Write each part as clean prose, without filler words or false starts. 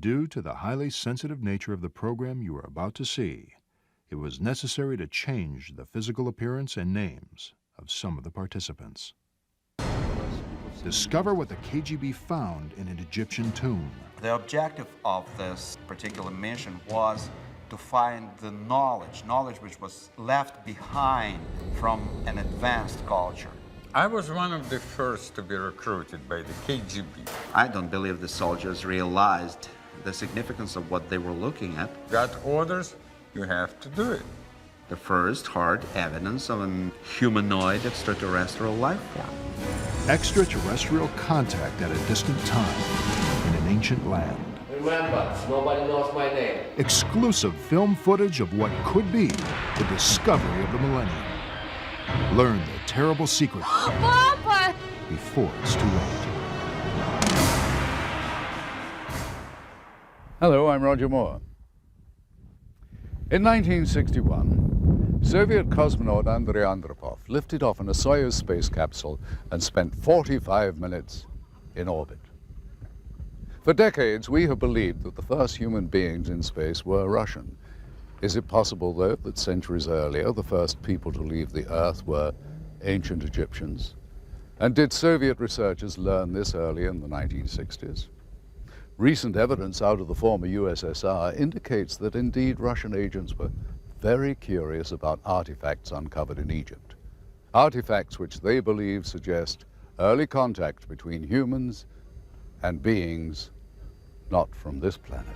Due to the highly sensitive nature of the program you are about to see, it was necessary to change the physical appearance and names of some of the participants. Discover what the KGB found in an Egyptian tomb. The objective of this particular mission was to find the knowledge which was left behind from an advanced culture. I was one of the first to be recruited by the KGB. I don't believe the soldiers realized the significance of what they were looking at. Got orders, you have to do it. The first hard evidence of an humanoid extraterrestrial life form. Extraterrestrial contact at a distant time in an ancient land. Remember, nobody knows my name. Exclusive film footage of what could be the discovery of the millennium. Learn the terrible secret Papa! before it's too late. Hello, I'm Roger Moore. In 1961, Soviet cosmonaut Andrei Andropov lifted off in a Soyuz space capsule and spent 45 minutes in orbit. For decades, we have believed that the first human beings in space were Russian. Is it possible, though, that centuries earlier, the first people to leave the Earth were ancient Egyptians? And did Soviet researchers learn this early in the 1960s? Recent evidence out of the former USSR indicates that indeed Russian agents were very curious about artifacts uncovered in Egypt. Artifacts which they believe suggest early contact between humans and beings not from this planet.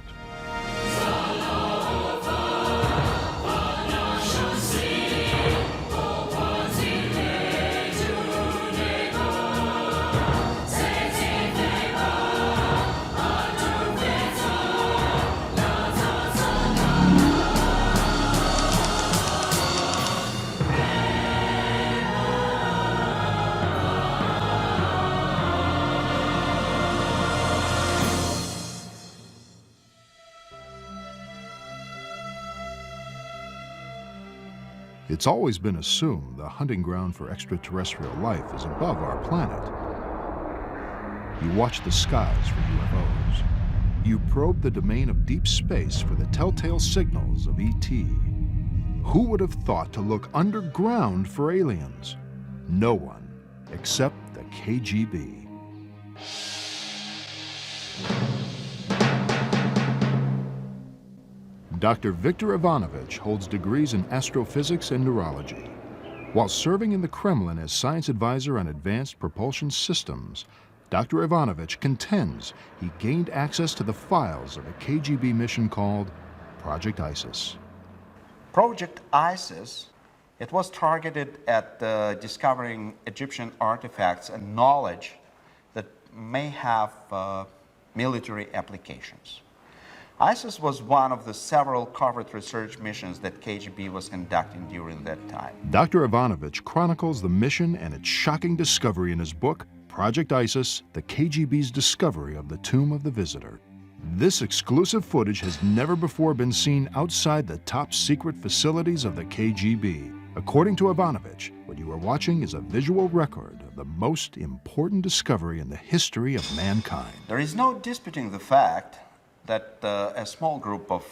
It's always been assumed the hunting ground for extraterrestrial life is above our planet. You watch the skies for UFOs. You probe the domain of deep space for the telltale signals of ET. Who would have thought to look underground for aliens? No one, except the KGB. Dr. Viktor Ivanovich holds degrees in astrophysics and neurology. While serving in the Kremlin as science advisor on advanced propulsion systems, Dr. Ivanovich contends he gained access to the files of a KGB mission called Project ISIS. Project ISIS, it was targeted at discovering Egyptian artifacts and knowledge that may have military applications. ISIS was one of the several covert research missions that KGB was conducting during that time. Dr. Ivanovich chronicles the mission and its shocking discovery in his book, Project ISIS, the KGB's discovery of the Tomb of the Visitor. This exclusive footage has never before been seen outside the top secret facilities of the KGB. According to Ivanovich, what you are watching is a visual record of the most important discovery in the history of mankind. There is no disputing the fact that a small group of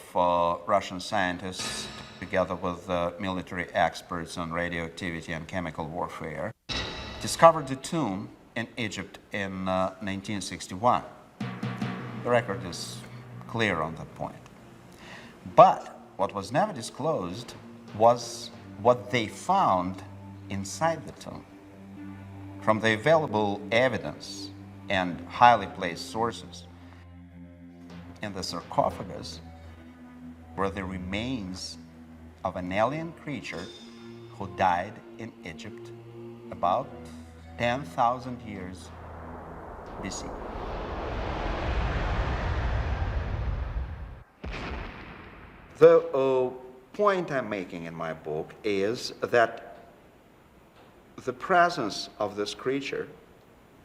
Russian scientists, together with military experts on radioactivity and chemical warfare, discovered the tomb in Egypt in 1961. The record is clear on that point. But what was never disclosed was what they found inside the tomb. From the available evidence and highly placed sources, in the sarcophagus were the remains of an alien creature who died in Egypt about 10,000 years BC. The point I'm making in my book is that the presence of this creature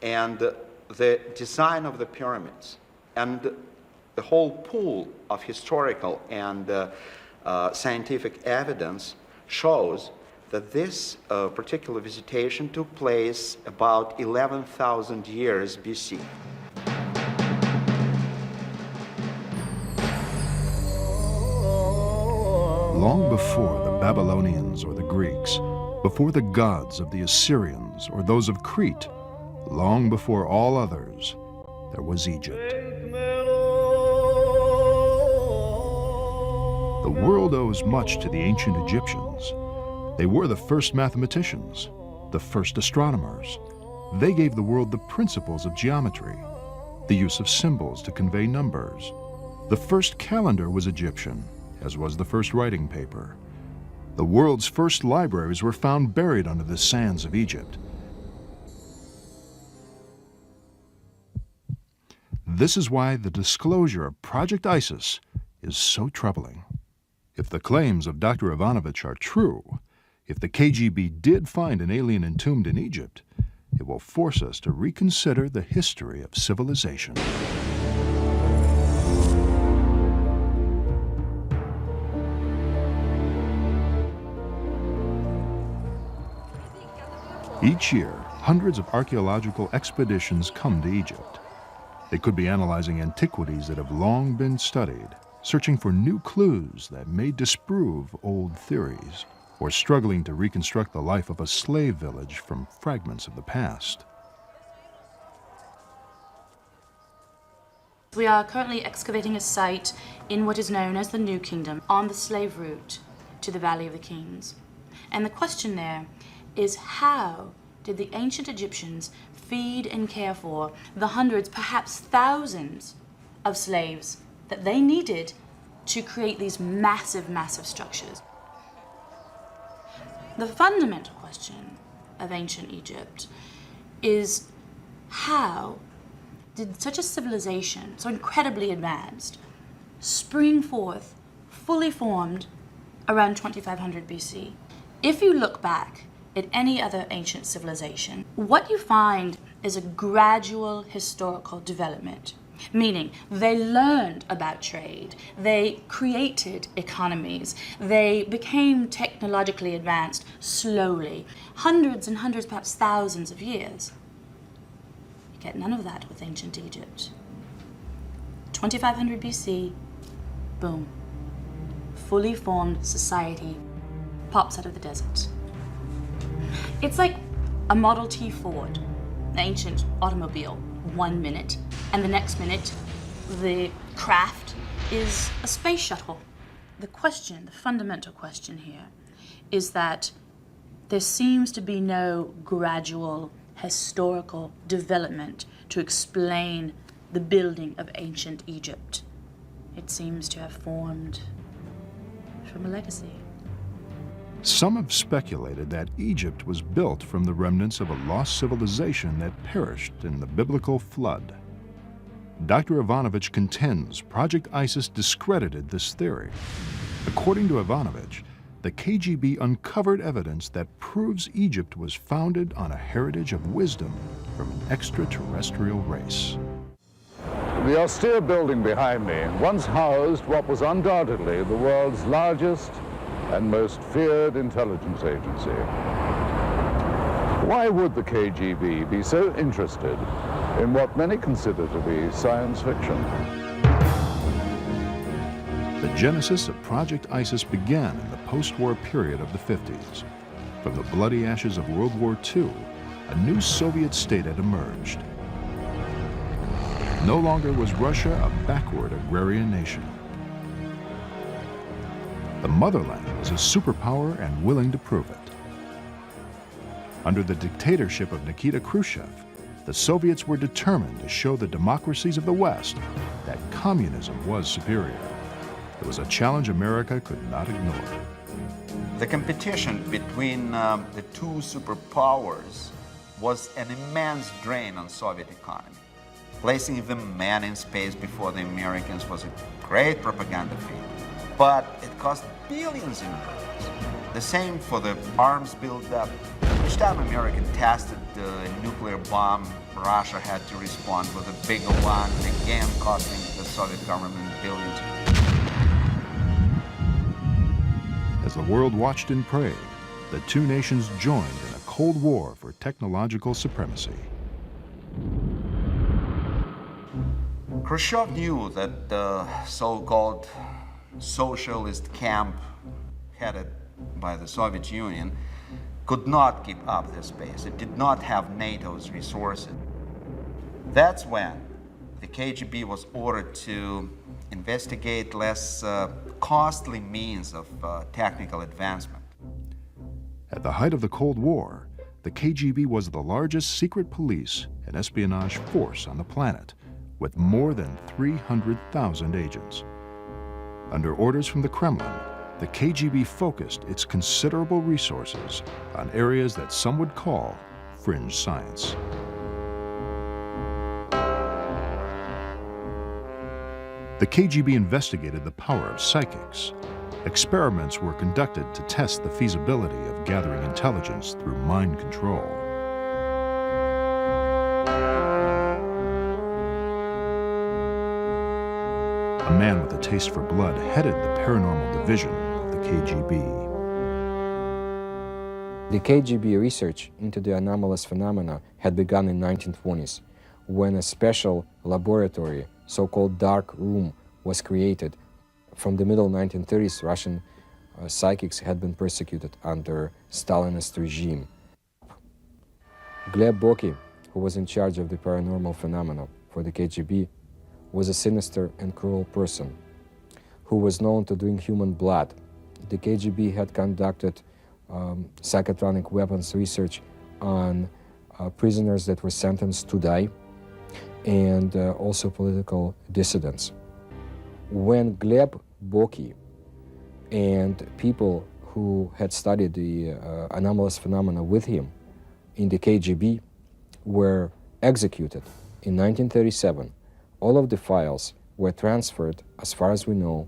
and the design of the pyramids and the whole pool of historical and scientific evidence shows that this particular visitation took place about 11,000 years BC. long before the Babylonians or the Greeks, before the gods of the Assyrians or those of Crete, long before all others, there was Egypt. The world owes much to the ancient Egyptians. They were the first mathematicians, the first astronomers. They gave the world the principles of geometry, the use of symbols to convey numbers. The first calendar was Egyptian, as was the first writing paper. The world's first libraries were found buried under the sands of Egypt. This is why the disclosure of Project ISIS is so troubling. If the claims of Dr. Ivanovich are true, if the KGB did find an alien entombed in Egypt, it will force us to reconsider the history of civilization. Each year, hundreds of archaeological expeditions come to Egypt. They could be analyzing antiquities that have long been studied, searching for new clues that may disprove old theories, or struggling to reconstruct the life of a slave village from fragments of the past. We are currently excavating a site in what is known as the New Kingdom, on the slave route to the Valley of the Kings. And the question there is, how did the ancient Egyptians feed and care for the hundreds, perhaps thousands of slaves that they needed to create these massive, massive structures? The fundamental question of ancient Egypt is, how did such a civilization, so incredibly advanced, spring forth, fully formed, around 2500 BC? If you look back at any other ancient civilization, what you find is a gradual historical development. Meaning, they learned about trade, they created economies, they became technologically advanced slowly, hundreds and hundreds, perhaps thousands of years. You get none of that with ancient Egypt. 2500 BC, boom. Fully formed society pops out of the desert. It's like a Model T Ford, an ancient automobile. 1 minute, and the next minute, the craft is a space shuttle. The question, the fundamental question here, is that there seems to be no gradual historical development to explain the building of ancient Egypt. It seems to have formed from a legacy. Some have speculated that Egypt was built from the remnants of a lost civilization that perished in the biblical flood. Dr. Ivanovich contends Project ISIS discredited this theory. According to Ivanovich, the KGB uncovered evidence that proves Egypt was founded on a heritage of wisdom from an extraterrestrial race. The austere building behind me once housed what was undoubtedly the world's largest and most feared intelligence agency. Why would the KGB be so interested in what many consider to be science fiction? The genesis of Project ISIS began in the post-war period of the 50s. From the bloody ashes of World War II, a new Soviet state had emerged. No longer was Russia a backward agrarian nation. The motherland was a superpower and willing to prove it. Under the dictatorship of Nikita Khrushchev, the Soviets were determined to show the democracies of the West that communism was superior. It was a challenge America could not ignore. The competition between the two superpowers was an immense drain on Soviet economy. Placing the man in space before the Americans was a great propaganda feat. But it cost billions in billions. The same for the arms buildup. Each time America tested a nuclear bomb, Russia had to respond with a bigger one, again costing the Soviet government billions. As the world watched and prayed, the two nations joined in a Cold War for technological supremacy. Khrushchev knew that the so-called socialist camp headed by the Soviet Union, could not keep up this pace. It did not have NATO's resources. That's when the KGB was ordered to investigate less costly means of technical advancement. At the height of the Cold War, the KGB was the largest secret police and espionage force on the planet, with more than 300,000 agents. Under orders from the Kremlin, the KGB focused its considerable resources on areas that some would call fringe science. The KGB investigated the power of psychics. Experiments were conducted to test the feasibility of gathering intelligence through mind control. A man with a taste for blood headed the paranormal division of the KGB. The KGB research into the anomalous phenomena had begun in the 1920s, when a special laboratory, so-called dark room, was created. From the middle 1930s, Russian psychics had been persecuted under Stalinist regime. Gleb Boki, who was in charge of the paranormal phenomena for the KGB, was a sinister and cruel person who was known to drink human blood. The KGB had conducted psychotronic weapons research on prisoners that were sentenced to die, and also political dissidents. When Gleb Boki and people who had studied the anomalous phenomena with him in the KGB were executed in 1937, all of the files were transferred, as far as we know,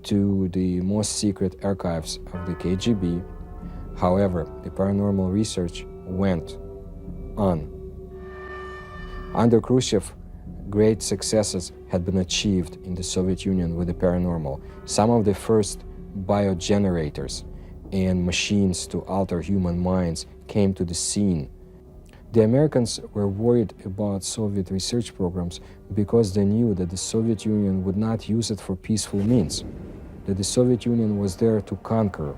to the most secret archives of the KGB. However, the paranormal research went on. Under Khrushchev, great successes had been achieved in the Soviet Union with the paranormal. Some of the first biogenerators and machines to alter human minds came to the scene. The Americans were worried about Soviet research programs because they knew that the Soviet Union would not use it for peaceful means, that the Soviet Union was there to conquer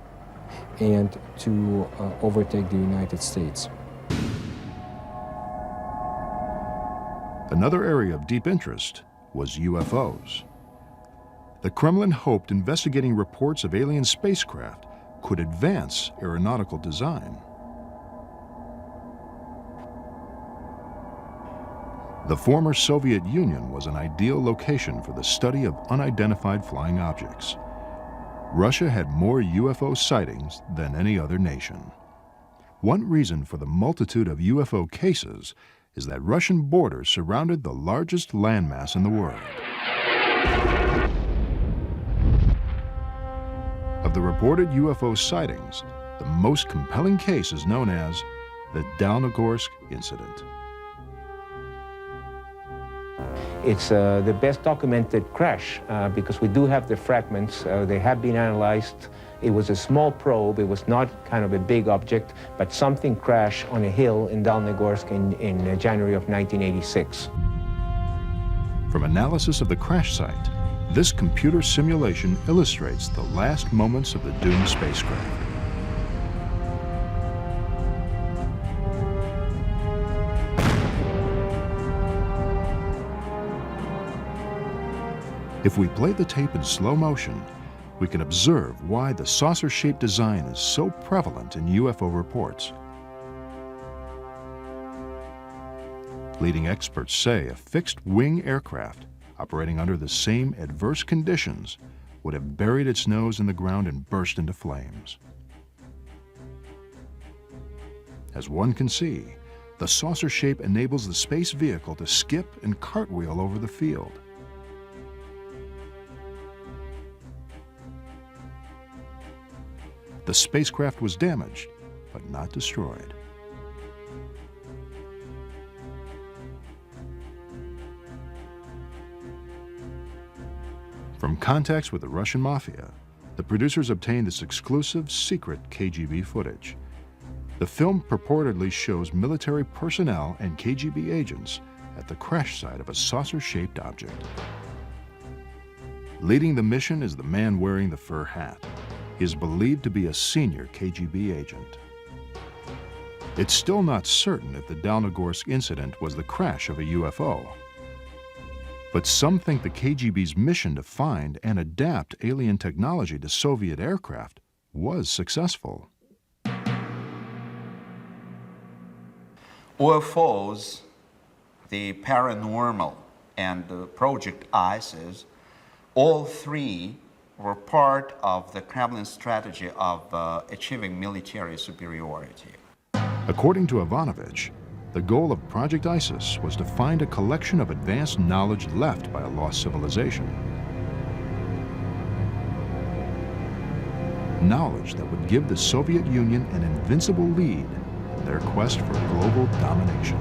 and to overtake the United States. Another area of deep interest was UFOs. The Kremlin hoped investigating reports of alien spacecraft could advance aeronautical design. The former Soviet Union was an ideal location for the study of unidentified flying objects. Russia had more UFO sightings than any other nation. One reason for the multitude of UFO cases is that Russian borders surrounded the largest landmass in the world. Of the reported UFO sightings, the most compelling case is known as the Dalnogorsk incident. It's the best documented crash because we do have the fragments. They have been analyzed. It was a small probe. It was not kind of a big object, but something crashed on a hill in Dalnogorsk in January of 1986. From analysis of the crash site, this computer simulation illustrates the last moments of the doomed spacecraft. If we play the tape in slow motion, we can observe why the saucer-shaped design is so prevalent in UFO reports. Leading experts say a fixed-wing aircraft operating under the same adverse conditions would have buried its nose in the ground and burst into flames. As one can see, the saucer shape enables the space vehicle to skip and cartwheel over the field. The spacecraft was damaged, but not destroyed. From contacts with the Russian mafia, the producers obtained this exclusive, secret KGB footage. The film purportedly shows military personnel and KGB agents at the crash site of a saucer-shaped object. Leading the mission is the man wearing the fur hat. He is believed to be a senior KGB agent. It's still not certain if the Dalnogorsk incident was the crash of a UFO. But some think the KGB's mission to find and adapt alien technology to Soviet aircraft was successful. UFOs, the paranormal, and Project ISIS, all three were part of the Kremlin strategy of achieving military superiority. According to Ivanovich, the goal of Project ISIS was to find a collection of advanced knowledge left by a lost civilization. Knowledge that would give the Soviet Union an invincible lead in their quest for global domination.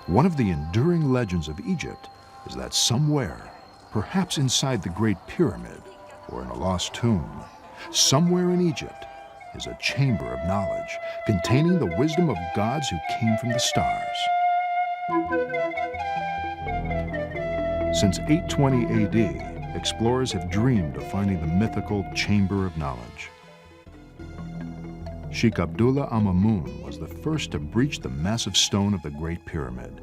One of the enduring legends of Egypt is that somewhere, perhaps inside the Great Pyramid or in a lost tomb, somewhere in Egypt is a chamber of knowledge containing the wisdom of gods who came from the stars. Since 820 AD, explorers have dreamed of finding the mythical Chamber of Knowledge. Sheikh Abdullah al-Mamun was the first to breach the massive stone of the Great Pyramid.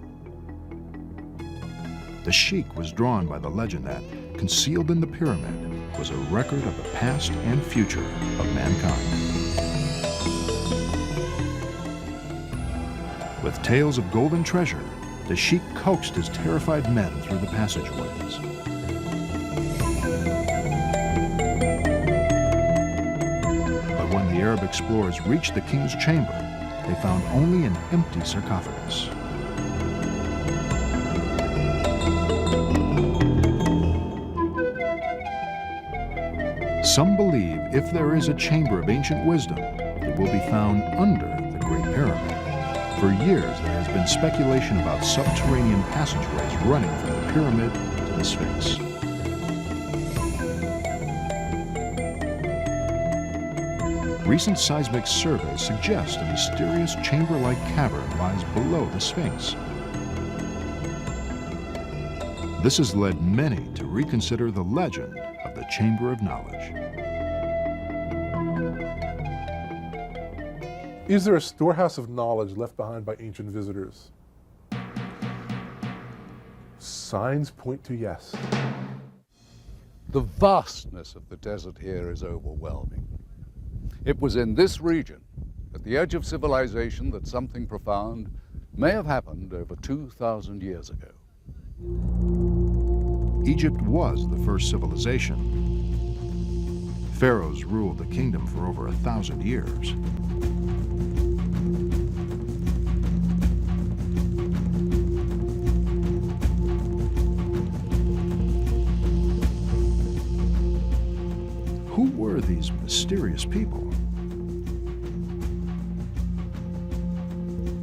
The Sheikh was drawn by the legend that, concealed in the pyramid, was a record of the past and future of mankind. With tales of golden treasure, the Sheikh coaxed his terrified men through the passageways. But when the Arab explorers reached the king's chamber, they found only an empty sarcophagus. Some believe if there is a chamber of ancient wisdom, it will be found under the Great Pyramid. For years, there has been speculation about subterranean passageways running from the pyramid to the Sphinx. Recent seismic surveys suggest a mysterious chamber-like cavern lies below the Sphinx. This has led many to reconsider the legend of the Chamber of Knowledge. Is there a storehouse of knowledge left behind by ancient visitors? Signs point to yes. The vastness of the desert here is overwhelming. It was in this region, at the edge of civilization, that something profound may have happened over 2,000 years ago. Egypt was the first civilization. Pharaohs ruled the kingdom for over 1,000 years. Who were these mysterious people?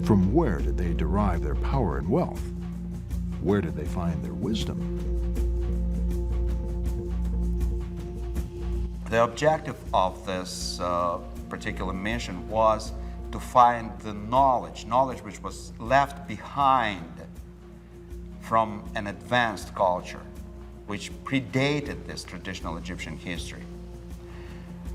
From where did they derive their power and wealth? Where did they find their wisdom? The objective of this particular mission was to find the knowledge which was left behind from an advanced culture which predated this traditional Egyptian history.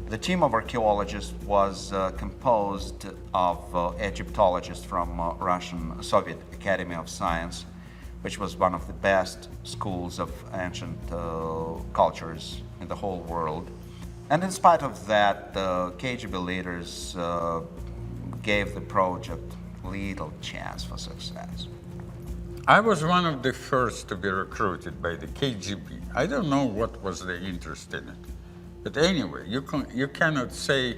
The team of archaeologists was composed of Egyptologists from Russian Soviet Academy of Science, which was one of the best schools of ancient cultures in the whole world. And in spite of that, the KGB leaders gave the project little chance for success. I was one of the first to be recruited by the KGB. I don't know what was the interest in it. But anyway, you cannot say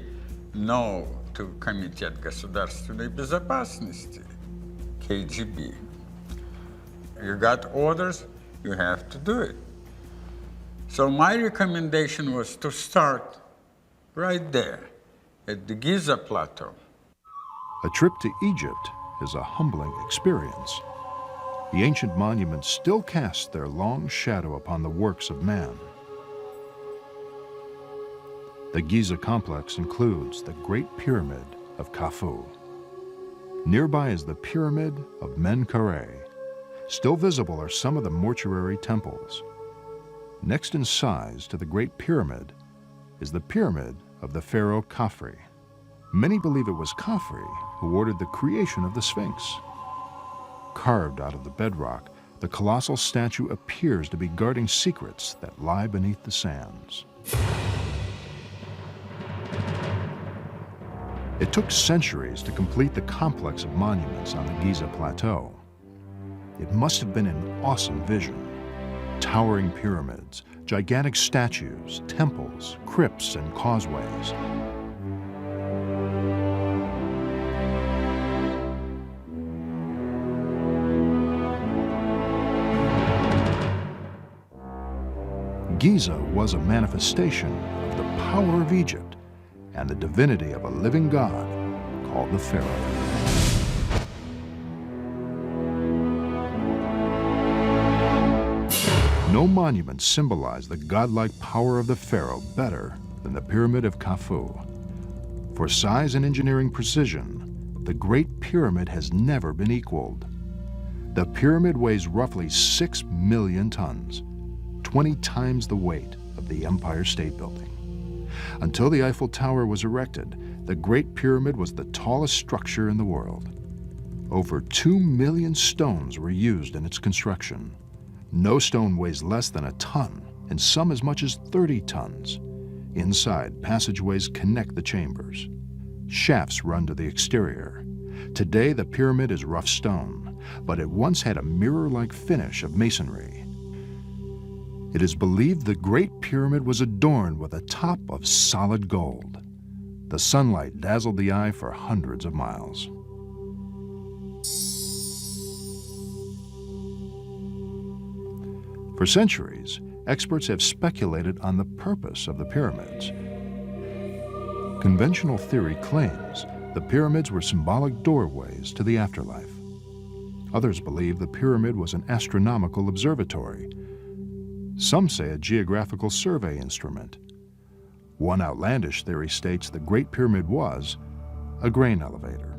no to Комитет государственной безопасности, KGB. You got orders, you have to do it. So my recommendation was to start right there, at the Giza Plateau. A trip to Egypt is a humbling experience. The ancient monuments still cast their long shadow upon the works of man. The Giza complex includes the Great Pyramid of Khufu. Nearby is the Pyramid of Menkaure, Still visible are some of the mortuary temples. Next in size to the Great Pyramid is the Pyramid of the pharaoh Khafre. Many believe it was Khafre who ordered the creation of the Sphinx. Carved out of the bedrock, the colossal statue appears to be guarding secrets that lie beneath the sands. It took centuries to complete the complex of monuments on the Giza Plateau. It must have been an awesome vision. Towering pyramids, gigantic statues, temples, crypts, and causeways. Giza was a manifestation of the power of Egypt and the divinity of a living god called the Pharaoh. No monument symbolized the godlike power of the pharaoh better than the Pyramid of Khufu. For size and engineering precision, the Great Pyramid has never been equaled. The pyramid weighs roughly 6 million tons, 20 times the weight of the Empire State Building. Until the Eiffel Tower was erected, the Great Pyramid was the tallest structure in the world. Over 2 million stones were used in its construction. No stone weighs less than a ton, and some as much as 30 tons. Inside, passageways connect the chambers. Shafts run to the exterior. Today, the pyramid is rough stone, but it once had a mirror-like finish of masonry. It is believed the Great Pyramid was adorned with a top of solid gold. The sunlight dazzled the eye for hundreds of miles. For centuries, experts have speculated on the purpose of the pyramids. Conventional theory claims the pyramids were symbolic doorways to the afterlife. Others believe the pyramid was an astronomical observatory. Some say a geographical survey instrument. One outlandish theory states the Great Pyramid was a grain elevator.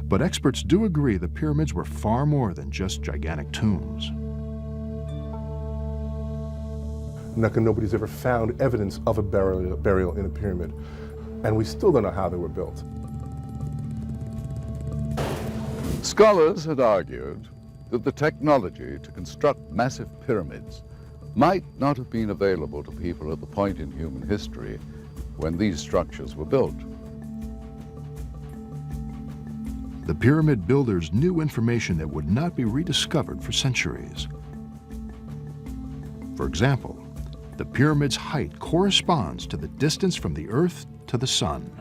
But experts do agree the pyramids were far more than just gigantic tombs. Nobody's ever found evidence of a burial in a pyramid, and we still don't know how they were built. Scholars had argued that the technology to construct massive pyramids might not have been available to people at the point in human history when these structures were built. The pyramid builders knew information that would not be rediscovered for centuries. For example, the pyramid's height corresponds to the distance from the Earth to the Sun.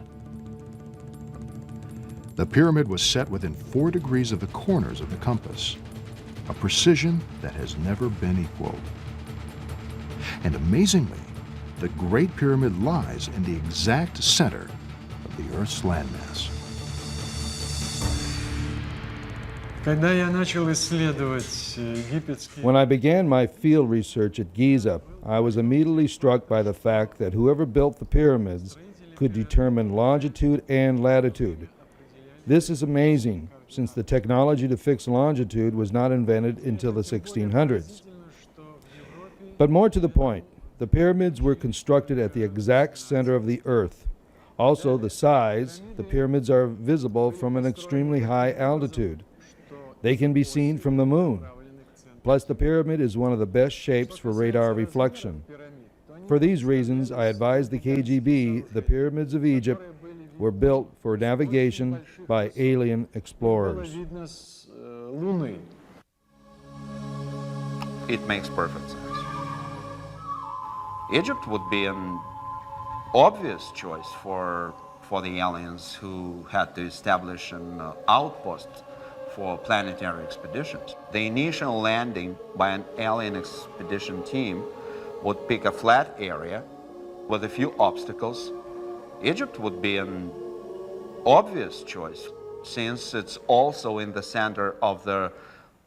The pyramid was set within 4 degrees of the corners of the compass, a precision that has never been equaled. And amazingly, the Great Pyramid lies in the exact center of the Earth's landmass. When I began my field research at Giza, I was immediately struck by the fact that whoever built the pyramids could determine longitude and latitude. This is amazing, since the technology to fix longitude was not invented until the 1600s. But more to the point, the pyramids were constructed at the exact center of the Earth. Also, the size, the pyramids are visible from an extremely high altitude. They can be seen from the moon. Plus, the pyramid is one of the best shapes for radar reflection. For these reasons, I advise the KGB the pyramids of Egypt were built for navigation by alien explorers. It makes perfect sense. Egypt would be an obvious choice for the aliens who had to establish an outpost for planetary expeditions. The initial landing by an alien expedition team would pick a flat area with a few obstacles. Egypt would be an obvious choice since it's also in the center of the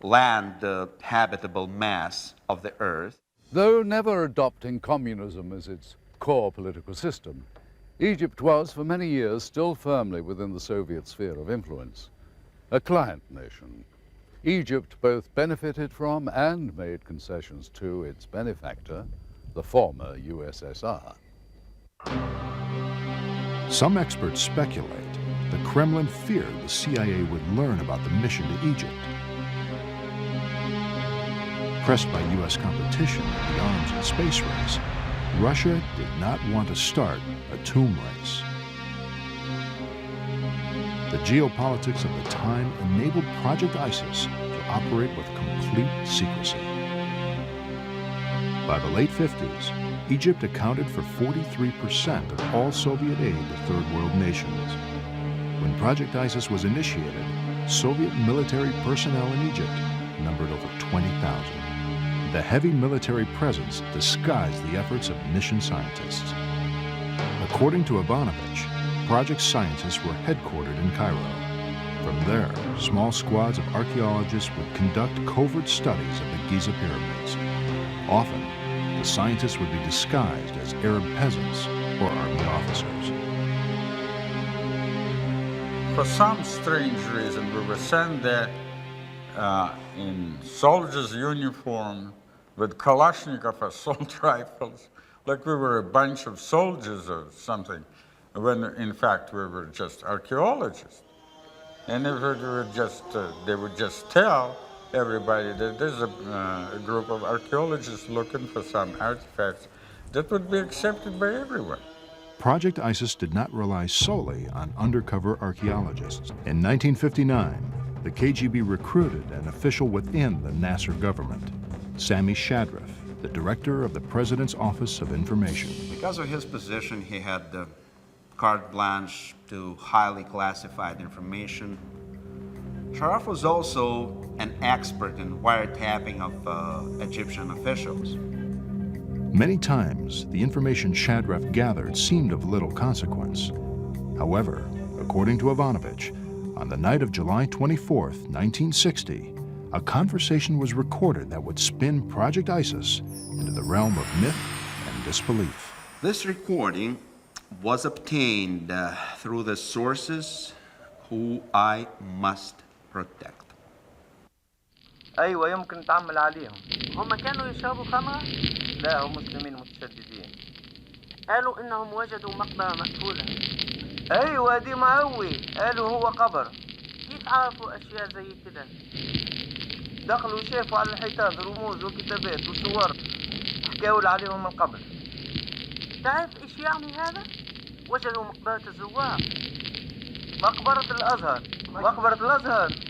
land, the habitable mass of the Earth. Though never adopting communism as its core political system, Egypt was for many years still firmly within the Soviet sphere of influence. a client nation. Egypt both benefited from and made concessions to its benefactor, the former USSR. Some experts speculate the Kremlin feared the CIA would learn about the mission to Egypt. Pressed by U.S. competition in the arms and space race, Russia did not want to start a tomb race. The geopolitics of the time enabled Project ISIS to operate with complete secrecy. By the late 50s, Egypt accounted for 43% of all Soviet aid to Third World nations. When Project ISIS was initiated, Soviet military personnel in Egypt numbered over 20,000. The heavy military presence disguised the efforts of mission scientists. According to Ivanovich, project scientists were headquartered in Cairo. From there, small squads of archaeologists would conduct covert studies of the Giza pyramids. Often, the scientists would be disguised as Arab peasants or army officers. For some strange reason, we were sent there in soldiers' uniform with Kalashnikov assault rifles, like we were a bunch of soldiers or something, when in fact we were just archaeologists. And if it were just, they would just tell everybody that there's a group of archaeologists looking for some artifacts that would be accepted by everyone. Project ISIS did not rely solely on undercover archaeologists. In 1959, the KGB recruited an official within the Nasser government, Sami Shadref, the director of the President's Office of Information. Because of his position, he had carte blanche to highly classified information. Sharaf was also an expert in wiretapping of Egyptian officials. Many times, the information Shadref gathered seemed of little consequence. However, according to Ivanovich, on the night of July 24, 1960, a conversation was recorded that would spin Project ISIS into the realm of myth and disbelief. This recording was obtained through the sources who I must protect. أيوة يمكن تعمل عليهم. هم كانوا يشربوا خمرة؟ لا هم مسلمين متشددين. قالوا إنهم وجدوا مقبرة مقفولة. أيوة دي معوي، قالوا هو قبر. كيف عرفوا أشياء زي كده؟ دخلوا شافوا على الحيطان رموز وكتابات وصور حكاوا عليهم من قبل. تعرف إيش يعني هذا؟ وجدوا مقبرة الزوار. مقبرة الأزهر. مقبرة الأزهر.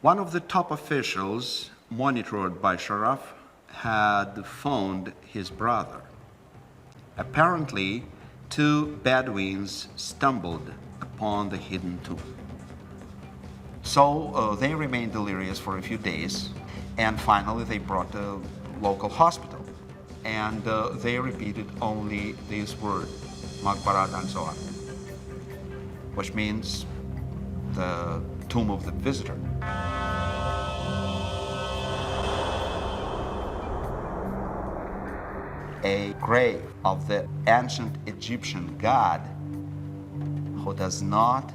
One of the top officials monitored by Sharaf had found his brother. Apparently, two Bedouins stumbled upon the hidden tomb. So they remained delirious for a few days, and finally they brought the local hospital. And they repeated only these words, Maqbarat al-Zawar, which means the tomb of the visitor. A grave of the ancient Egyptian god who does not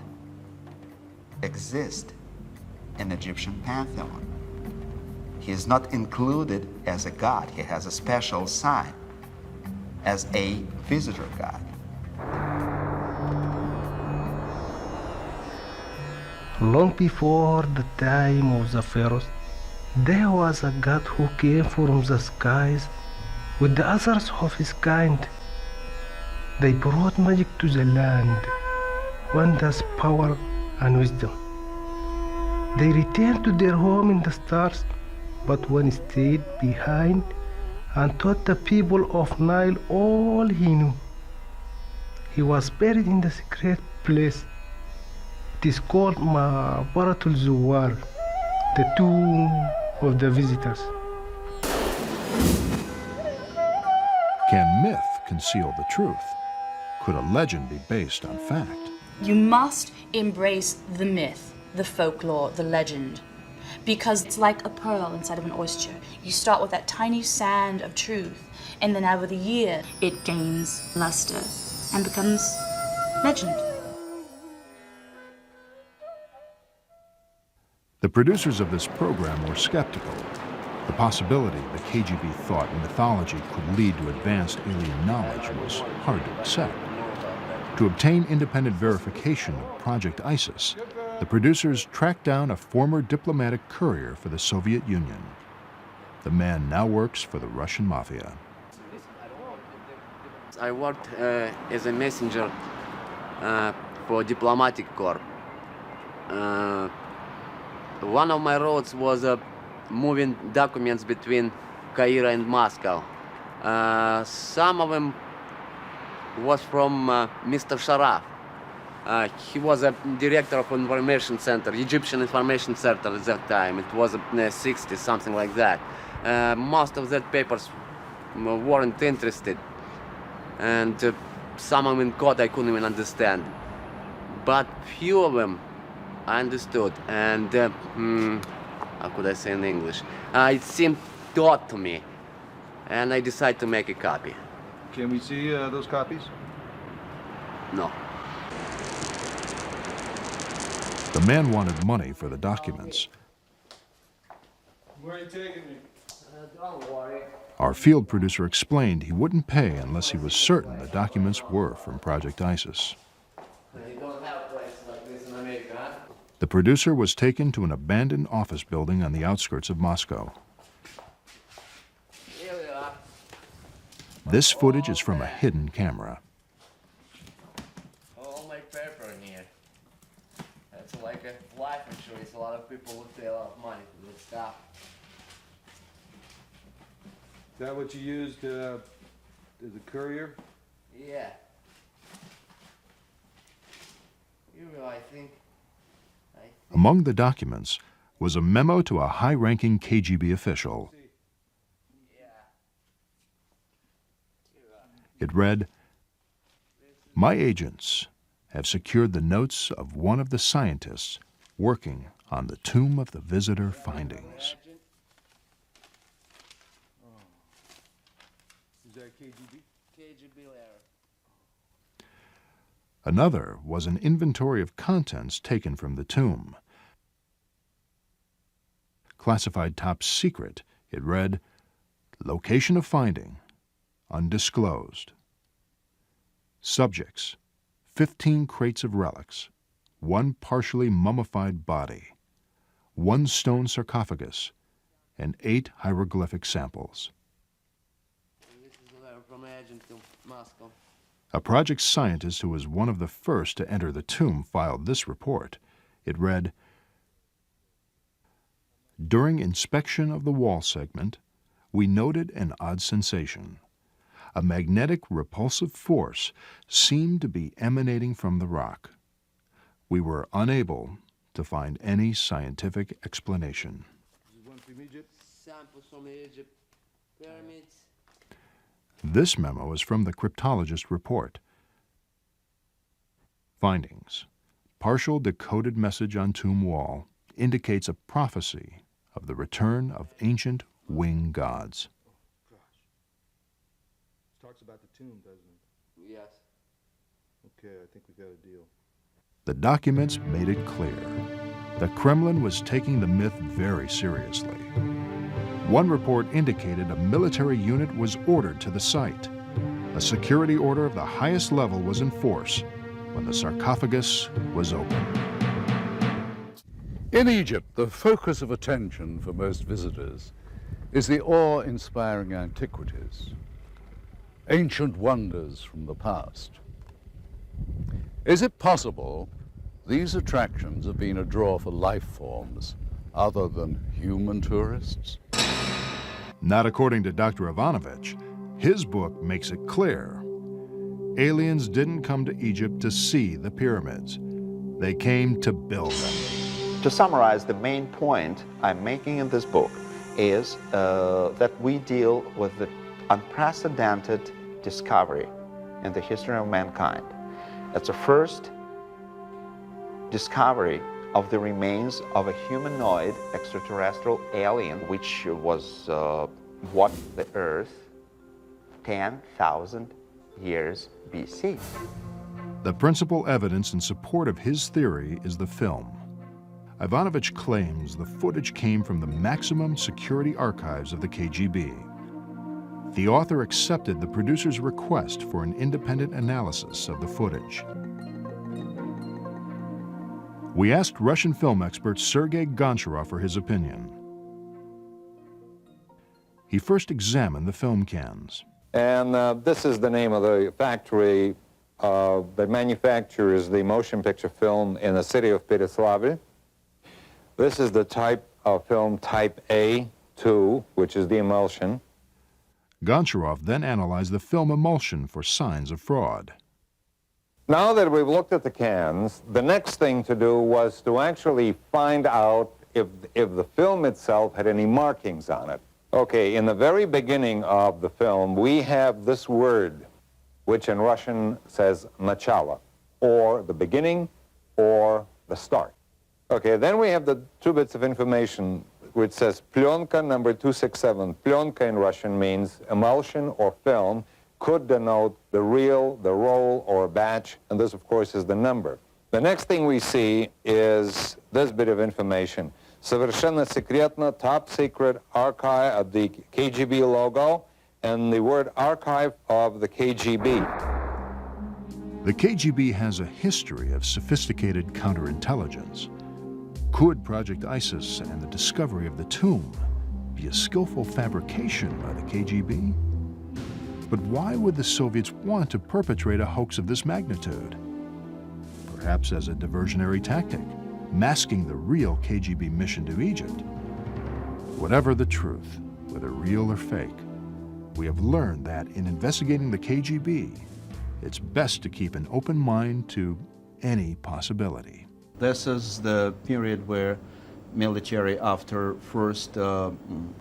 exist in Egyptian pantheon. He is not included as a god. He has a special sign as a visitor god. Long before the time of the pharaohs, there was a god who came from the skies with the others of his kind. They brought magic to the land, wonders, power, and wisdom. They returned to their home in the stars, but one stayed behind and taught the people of Nile all he knew. He was buried in the secret place. It is called Maqbaratul Zuwar, the tomb of the visitors. Can myth conceal the truth? Could a legend be based on fact? You must embrace the myth, the folklore, the legend, because it's like a pearl inside of an oyster. You start with that tiny sand of truth, and then over the year, it gains luster and becomes legend. The producers of this program were skeptical. The possibility the KGB thought mythology could lead to advanced alien knowledge was hard to accept. To obtain independent verification of Project ISIS, the producers tracked down a former diplomatic courier for the Soviet Union. The man now works for the Russian mafia. I worked as a messenger for diplomatic corps. One of my roles was moving documents between Cairo and Moscow. Some of them was from Mr. Sharaf. He was a director of information center, Egyptian information center at that time. It was in the 60s, something like that. Most of that papers weren't interested. And some of them in code I couldn't even understand. But few of them I understood. And how could I say in English? It seemed taught to me. And I decided to make a copy. Can we see those copies? No. The man wanted money for the documents. Where are you taking me? Don't worry. Our field producer explained he wouldn't pay unless he was certain the documents were from Project ISIS. You don't have places like this in America, huh? The producer was taken to an abandoned office building on the outskirts of Moscow. Here we are. This footage is from a hidden camera. All my paper in here. That's like a life insurance. A lot of people would pay a lot of money for this stuff. Is that what you used as a courier? Yeah. Here we are, I think. Among the documents was a memo to a high-ranking KGB official. It read, "My agents have secured the notes of one of the scientists working on the Tomb of the Visitor findings." Is that KGB? KGB letter. Another was an inventory of contents taken from the tomb. Classified top secret, it read, "Location of finding, undisclosed. Subjects, 15 crates of relics, 1 partially mummified body, 1 stone sarcophagus, and 8 hieroglyphic samples." This is a letter from my agent to Moscow. A project scientist who was one of the first to enter the tomb filed this report. It read, "During inspection of the wall segment, we noted an odd sensation. A magnetic repulsive force seemed to be emanating from the rock. We were unable to find any scientific explanation." This is one from Egypt? Samples from Egypt. Pyramids. This memo is from the cryptologist report. Findings. Partial decoded message on tomb wall indicates a prophecy of the return of ancient wing gods. Gosh. This talks about the tomb, doesn't it? Yes. Okay, I think we got a deal. The documents made it clear. The Kremlin was taking the myth very seriously. One report indicated a military unit was ordered to the site. A security order of the highest level was in force when the sarcophagus was opened. In Egypt, the focus of attention for most visitors is the awe-inspiring antiquities, ancient wonders from the past. Is it possible these attractions have been a draw for life forms other than human tourists? Not according to Dr. Ivanovich. His book makes it clear. Aliens didn't come to Egypt to see the pyramids. They came to build them. To summarize, the main point I'm making in this book is that we deal with the unprecedented discovery in the history of mankind. It's the first discovery of the remains of a humanoid extraterrestrial alien which was walked the Earth 10,000 years BC. The principal evidence in support of his theory is the film. Ivanovich claims the footage came from the maximum security archives of the KGB. The author accepted the producer's request for an independent analysis of the footage. We asked Russian film expert Sergei Goncharov for his opinion. He first examined the film cans. And this is the name of the factory that manufactures the motion picture film in the city of Pereslavl. This is the type of film type A2, which is the emulsion. Goncharov then analyzed the film emulsion for signs of fraud. Now that we've looked at the cans, the next thing to do was to actually find out if the film itself had any markings on it. Okay, in the very beginning of the film, we have this word, which in Russian says начало, or the beginning, or the start. Okay, then we have the two bits of information which says plyonka number 267. Plyonka in Russian means emulsion or film, could denote the reel, the roll, or a batch, and this, of course, is the number. The next thing we see is this bit of information. Совершенно секретно, top secret archive of the KGB logo, and the word archive of the KGB. The KGB has a history of sophisticated counterintelligence. Could Project ISIS and the discovery of the tomb be a skillful fabrication by the KGB? But why would the Soviets want to perpetrate a hoax of this magnitude? Perhaps as a diversionary tactic, masking the real KGB mission to Egypt. Whatever the truth, whether real or fake, we have learned that in investigating the KGB, it's best to keep an open mind to any possibility. This is the period where military, after first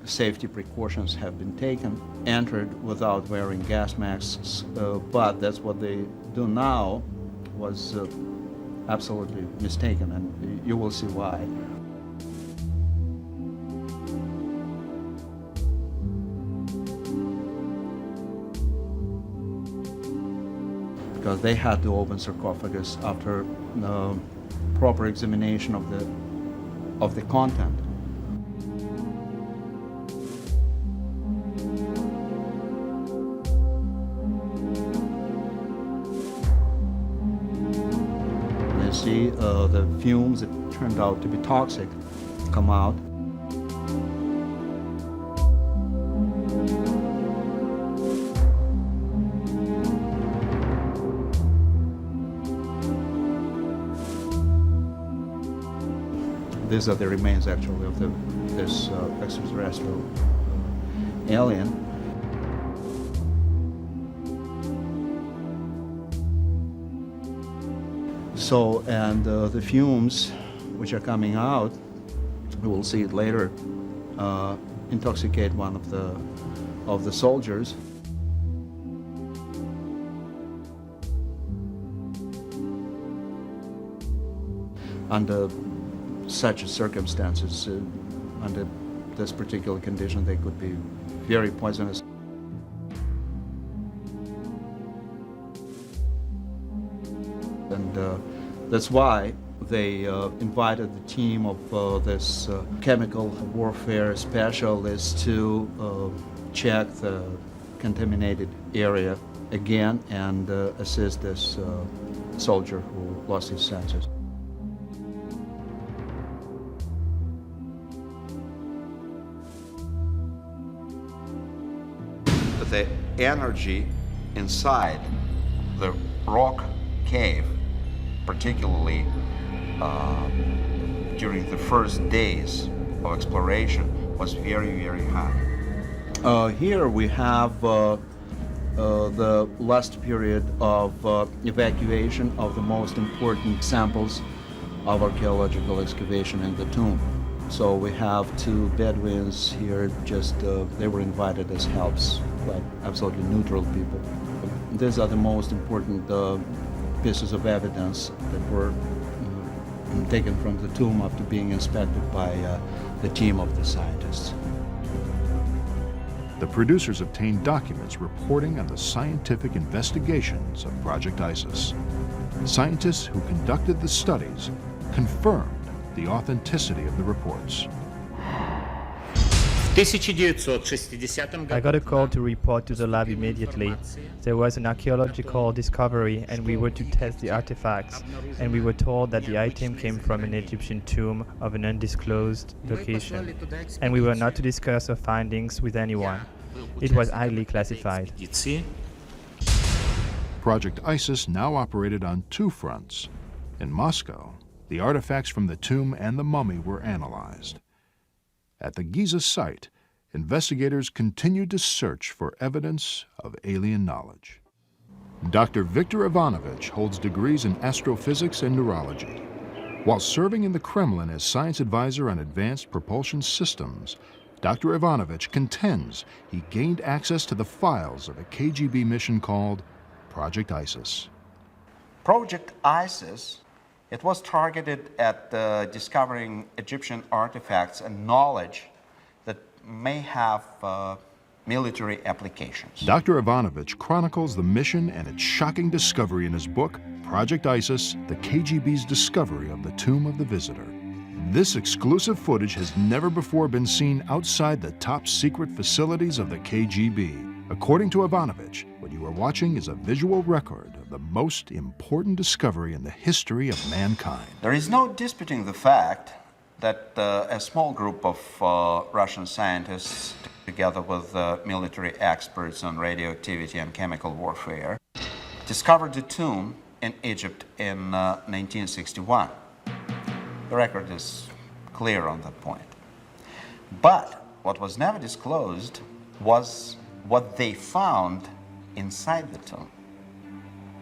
safety precautions have been taken, entered without wearing gas masks, but that's what they do now was absolutely mistaken, and you will see why. Because they had to open sarcophagus after proper examination of the content. You see the fumes that turned out to be toxic come out. These are the remains, actually, of this extraterrestrial alien. So, and the fumes which are coming out, we will see it later, intoxicate one of the soldiers. Under such circumstances, under this particular condition, they could be very poisonous. And that's why they invited the team of this chemical warfare specialists to check the contaminated area again and assist this soldier who lost his senses. The energy inside the rock cave, particularly during the first days of exploration, was very, very high. Here we have the last period of evacuation of the most important samples of archaeological excavation in the tomb. So we have two Bedouins here, just they were invited as helps, like absolutely neutral people. These are the most important pieces of evidence that were taken from the tomb after being inspected by the team of the scientists. The producers obtained documents reporting on the scientific investigations of Project ISIS. Scientists who conducted the studies confirmed the authenticity of the reports. I got a call to report to the lab immediately. There was an archaeological discovery and we were to test the artifacts, and we were told that the item came from an Egyptian tomb of an undisclosed location, and we were not to discuss our findings with anyone. It was highly classified. Project ISIS now operated on two fronts. In Moscow, the artifacts from the tomb and the mummy were analyzed. At the Giza site, investigators continued to search for evidence of alien knowledge. Dr. Viktor Ivanovich holds degrees in astrophysics and neurology. While serving in the Kremlin as science advisor on advanced propulsion systems, Dr. Ivanovich contends he gained access to the files of a KGB mission called Project ISIS. Project ISIS, it was targeted at discovering Egyptian artifacts and knowledge that may have military applications. Dr. Ivanovich chronicles the mission and its shocking discovery in his book, Project ISIS, the KGB's discovery of the Tomb of the Visitor. This exclusive footage has never before been seen outside the top secret facilities of the KGB. According to Ivanovich, what you are watching is a visual record of the most important discovery in the history of mankind. There is no disputing the fact that a small group of Russian scientists, together with military experts on radioactivity and chemical warfare, discovered the tomb in Egypt in 1961. The record is clear on that point. But what was never disclosed was what they found inside the tomb.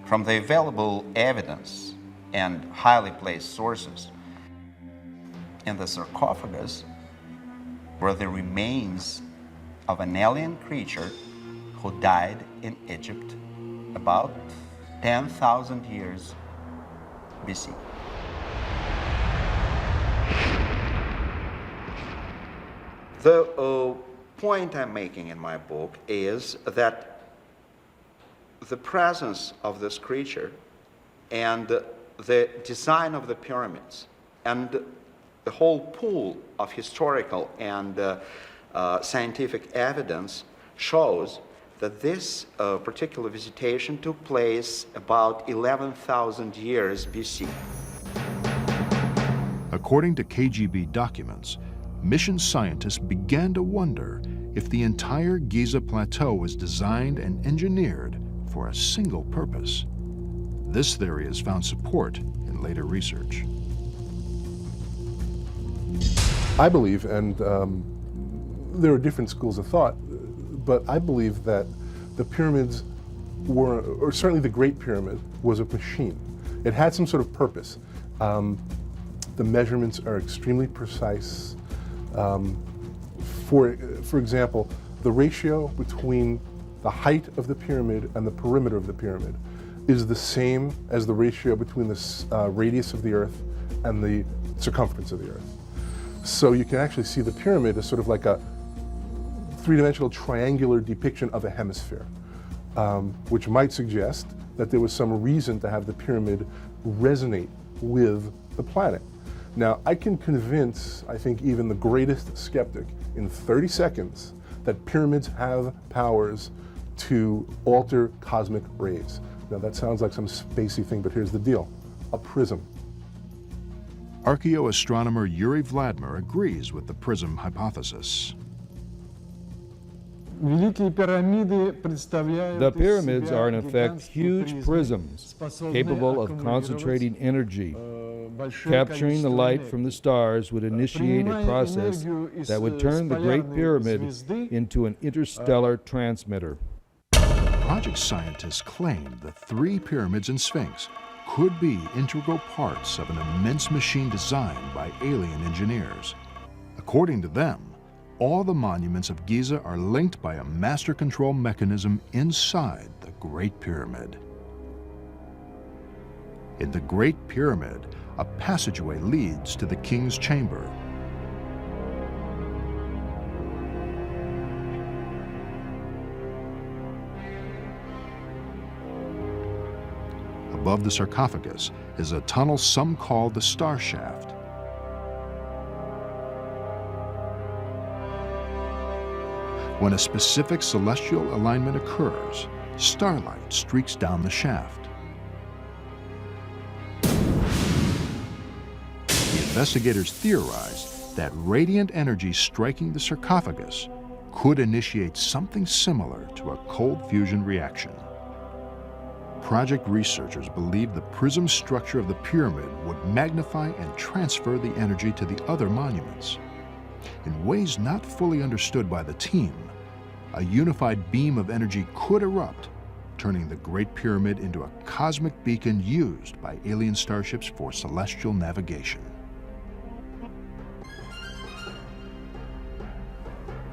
From the available evidence and highly placed sources, in the sarcophagus were the remains of an alien creature who died in Egypt about 10,000 years BC. The point I'm making in my book is that the presence of this creature and the design of the pyramids and the whole pool of historical and scientific evidence shows that this particular visitation took place about 11,000 years BC. According to KGB documents, mission scientists began to wonder if the entire Giza Plateau was designed and engineered for a single purpose. This theory has found support in later research. I believe, and there are different schools of thought, but I believe that the pyramids were, or certainly the Great Pyramid, was a machine. It had some sort of purpose. The measurements are extremely precise. For example, the ratio between the height of the pyramid and the perimeter of the pyramid is the same as the ratio between the radius of the Earth and the circumference of the Earth. So you can actually see the pyramid as sort of like a three-dimensional triangular depiction of a hemisphere, which might suggest that there was some reason to have the pyramid resonate with the planet. Now, I can convince, I think, even the greatest skeptic in 30 seconds that pyramids have powers to alter cosmic rays. Now, that sounds like some spacey thing, but here's the deal: a prism. Archaeoastronomer Yuri Vladimir agrees with the prism hypothesis. The pyramids are in effect huge prisms capable of concentrating energy. Capturing the light from the stars would initiate a process that would turn the Great Pyramid into an interstellar transmitter. Project scientists claim the three pyramids and Sphinx could be integral parts of an immense machine designed by alien engineers. According to them, all the monuments of Giza are linked by a master control mechanism inside the Great Pyramid. In the Great Pyramid, a passageway leads to the king's chamber. Above the sarcophagus is a tunnel some call the Star Shaft. When a specific celestial alignment occurs, starlight streaks down the shaft. The investigators theorized that radiant energy striking the sarcophagus could initiate something similar to a cold fusion reaction. Project researchers believed the prism structure of the pyramid would magnify and transfer the energy to the other monuments. In ways not fully understood by the team, a unified beam of energy could erupt, turning the Great Pyramid into a cosmic beacon used by alien starships for celestial navigation.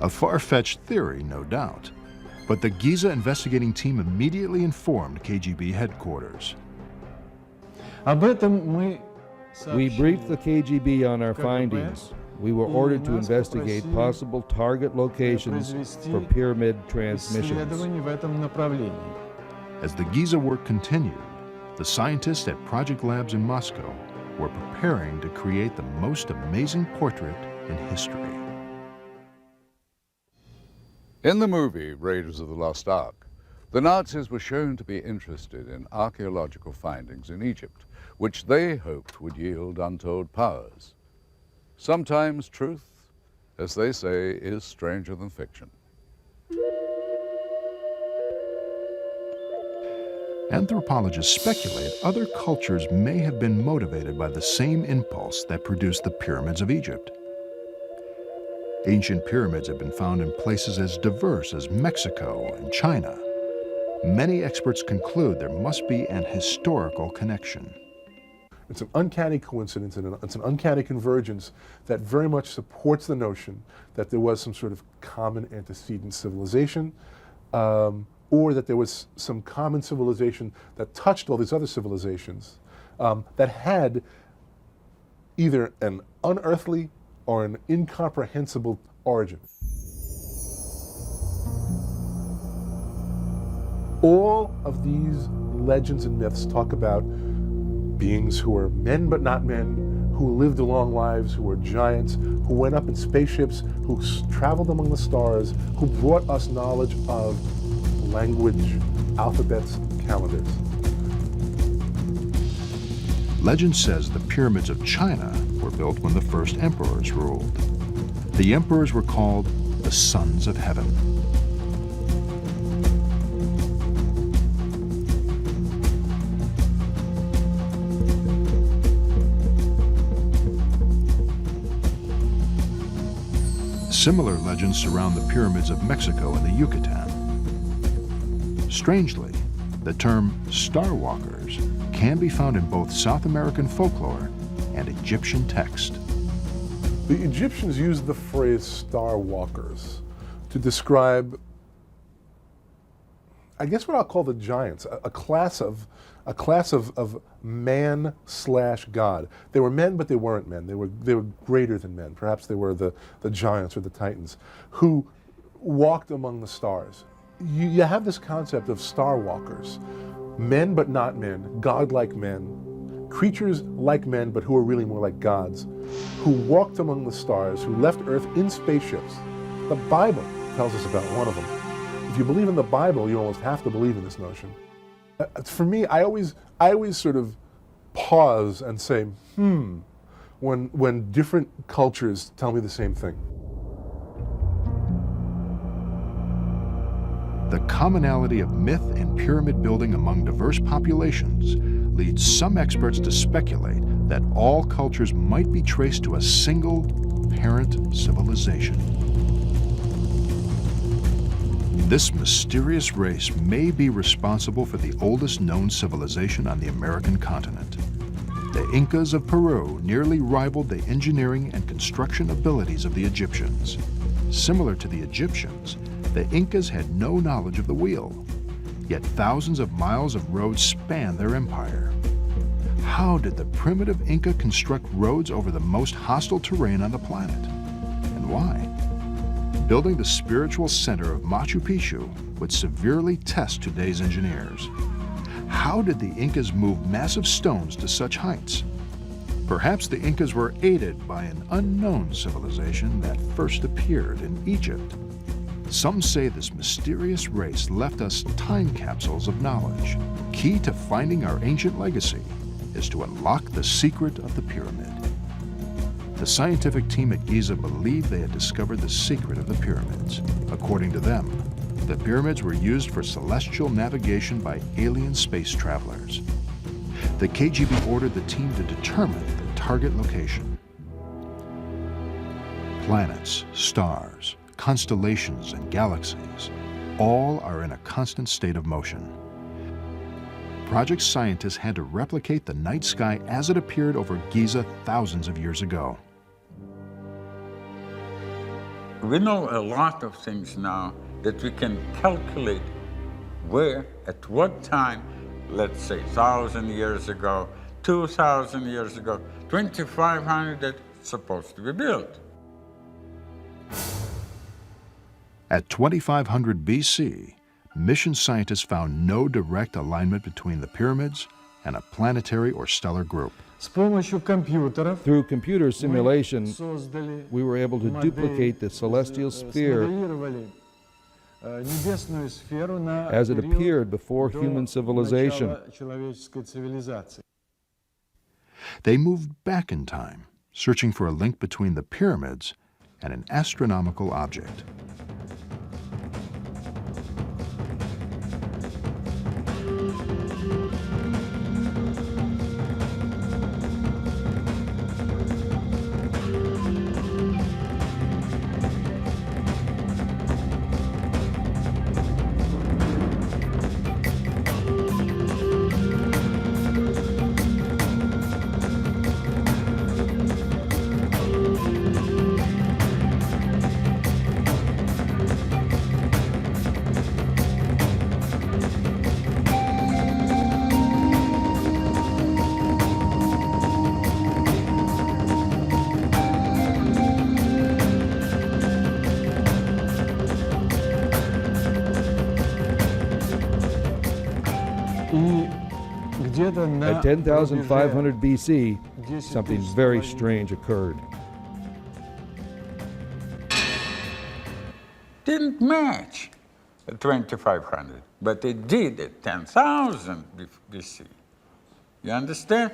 A far-fetched theory, no doubt, but the Giza investigating team immediately informed KGB headquarters. We briefed the KGB on our findings. We were ordered to investigate possible target locations for pyramid transmissions. As the Giza work continued, the scientists at Project Labs in Moscow were preparing to create the most amazing portrait in history. In the movie Raiders of the Lost Ark, the Nazis were shown to be interested in archaeological findings in Egypt, which they hoped would yield untold powers. Sometimes truth, as they say, is stranger than fiction. Anthropologists speculate other cultures may have been motivated by the same impulse that produced the pyramids of Egypt. Ancient pyramids have been found in places as diverse as Mexico and China. Many experts conclude there must be an historical connection. It's an uncanny coincidence and it's an uncanny convergence that very much supports the notion that there was some sort of common antecedent civilization, or that there was some common civilization that touched all these other civilizations that had either an unearthly or an incomprehensible origin. All of these legends and myths talk about beings who are men but not men, who lived long lives, who were giants, who went up in spaceships, who traveled among the stars, who brought us knowledge of language, alphabets, calendars. Legend says the pyramids of China were built when the first emperors ruled. The emperors were called the Sons of Heaven. Similar legends surround the pyramids of Mexico and the Yucatan. Strangely, the term Star Walkers can be found in both South American folklore and Egyptian text. The Egyptians used the phrase Star Walkers to describe, I guess what I'll call the giants, a class of man/God. They were men, but they weren't men. They were greater than men. Perhaps they were the giants or the titans who walked among the stars. You have this concept of star walkers, men but not men, godlike men, creatures like men but who are really more like gods, who walked among the stars, who left Earth in spaceships. The Bible tells us about one of them. If you believe in the Bible, you almost have to believe in this notion. For me, I always sort of pause and say, when different cultures tell me the same thing. The commonality of myth and pyramid building among diverse populations leads some experts to speculate that all cultures might be traced to a single parent civilization. This mysterious race may be responsible for the oldest known civilization on the American continent. The Incas of Peru nearly rivaled the engineering and construction abilities of the Egyptians. Similar to the Egyptians, the Incas had no knowledge of the wheel, yet thousands of miles of roads spanned their empire. How did the primitive Inca construct roads over the most hostile terrain on the planet? And why? Building the spiritual center of Machu Picchu would severely test today's engineers. How did the Incas move massive stones to such heights? Perhaps the Incas were aided by an unknown civilization that first appeared in Egypt. Some say this mysterious race left us time capsules of knowledge. Key to finding our ancient legacy is to unlock the secret of the pyramid. The scientific team at Giza believed they had discovered the secret of the pyramids. According to them, the pyramids were used for celestial navigation by alien space travelers. The KGB ordered the team to determine the target location. Planets, stars, constellations, and galaxies all are in a constant state of motion. Project scientists had to replicate the night sky as it appeared over Giza thousands of years ago. We know a lot of things now that we can calculate where, at what time, let's say 1,000 years ago, 2,000 years ago, 2,500 that's supposed to be built. At 2500 BC, mission scientists found no direct alignment between the pyramids and a planetary or stellar group. Through computer simulation, we were able to duplicate the celestial sphere as it appeared before human civilization. They moved back in time, searching for a link between the pyramids and an astronomical object. At 10,500 BC, something very strange occurred. Didn't match at 2,500, but it did at 10,000 BC. You understand?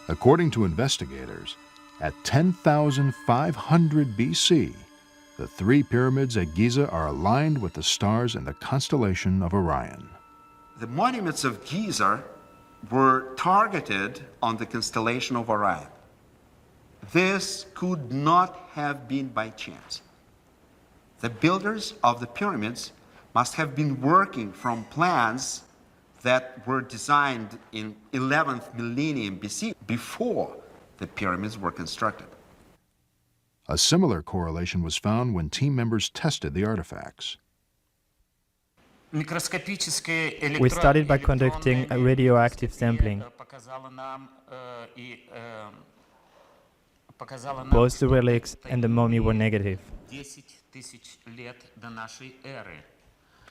According to investigators, at 10,500 BC, the three pyramids at Giza are aligned with the stars in the constellation of Orion. The monuments of Giza were targeted on the constellation of Orion. This could not have been by chance. The builders of the pyramids must have been working from plans that were designed in 11th millennium BC, before the pyramids were constructed. A similar correlation was found when team members tested the artifacts. We started by conducting a radioactive sampling. Both the relics and the mummy were negative.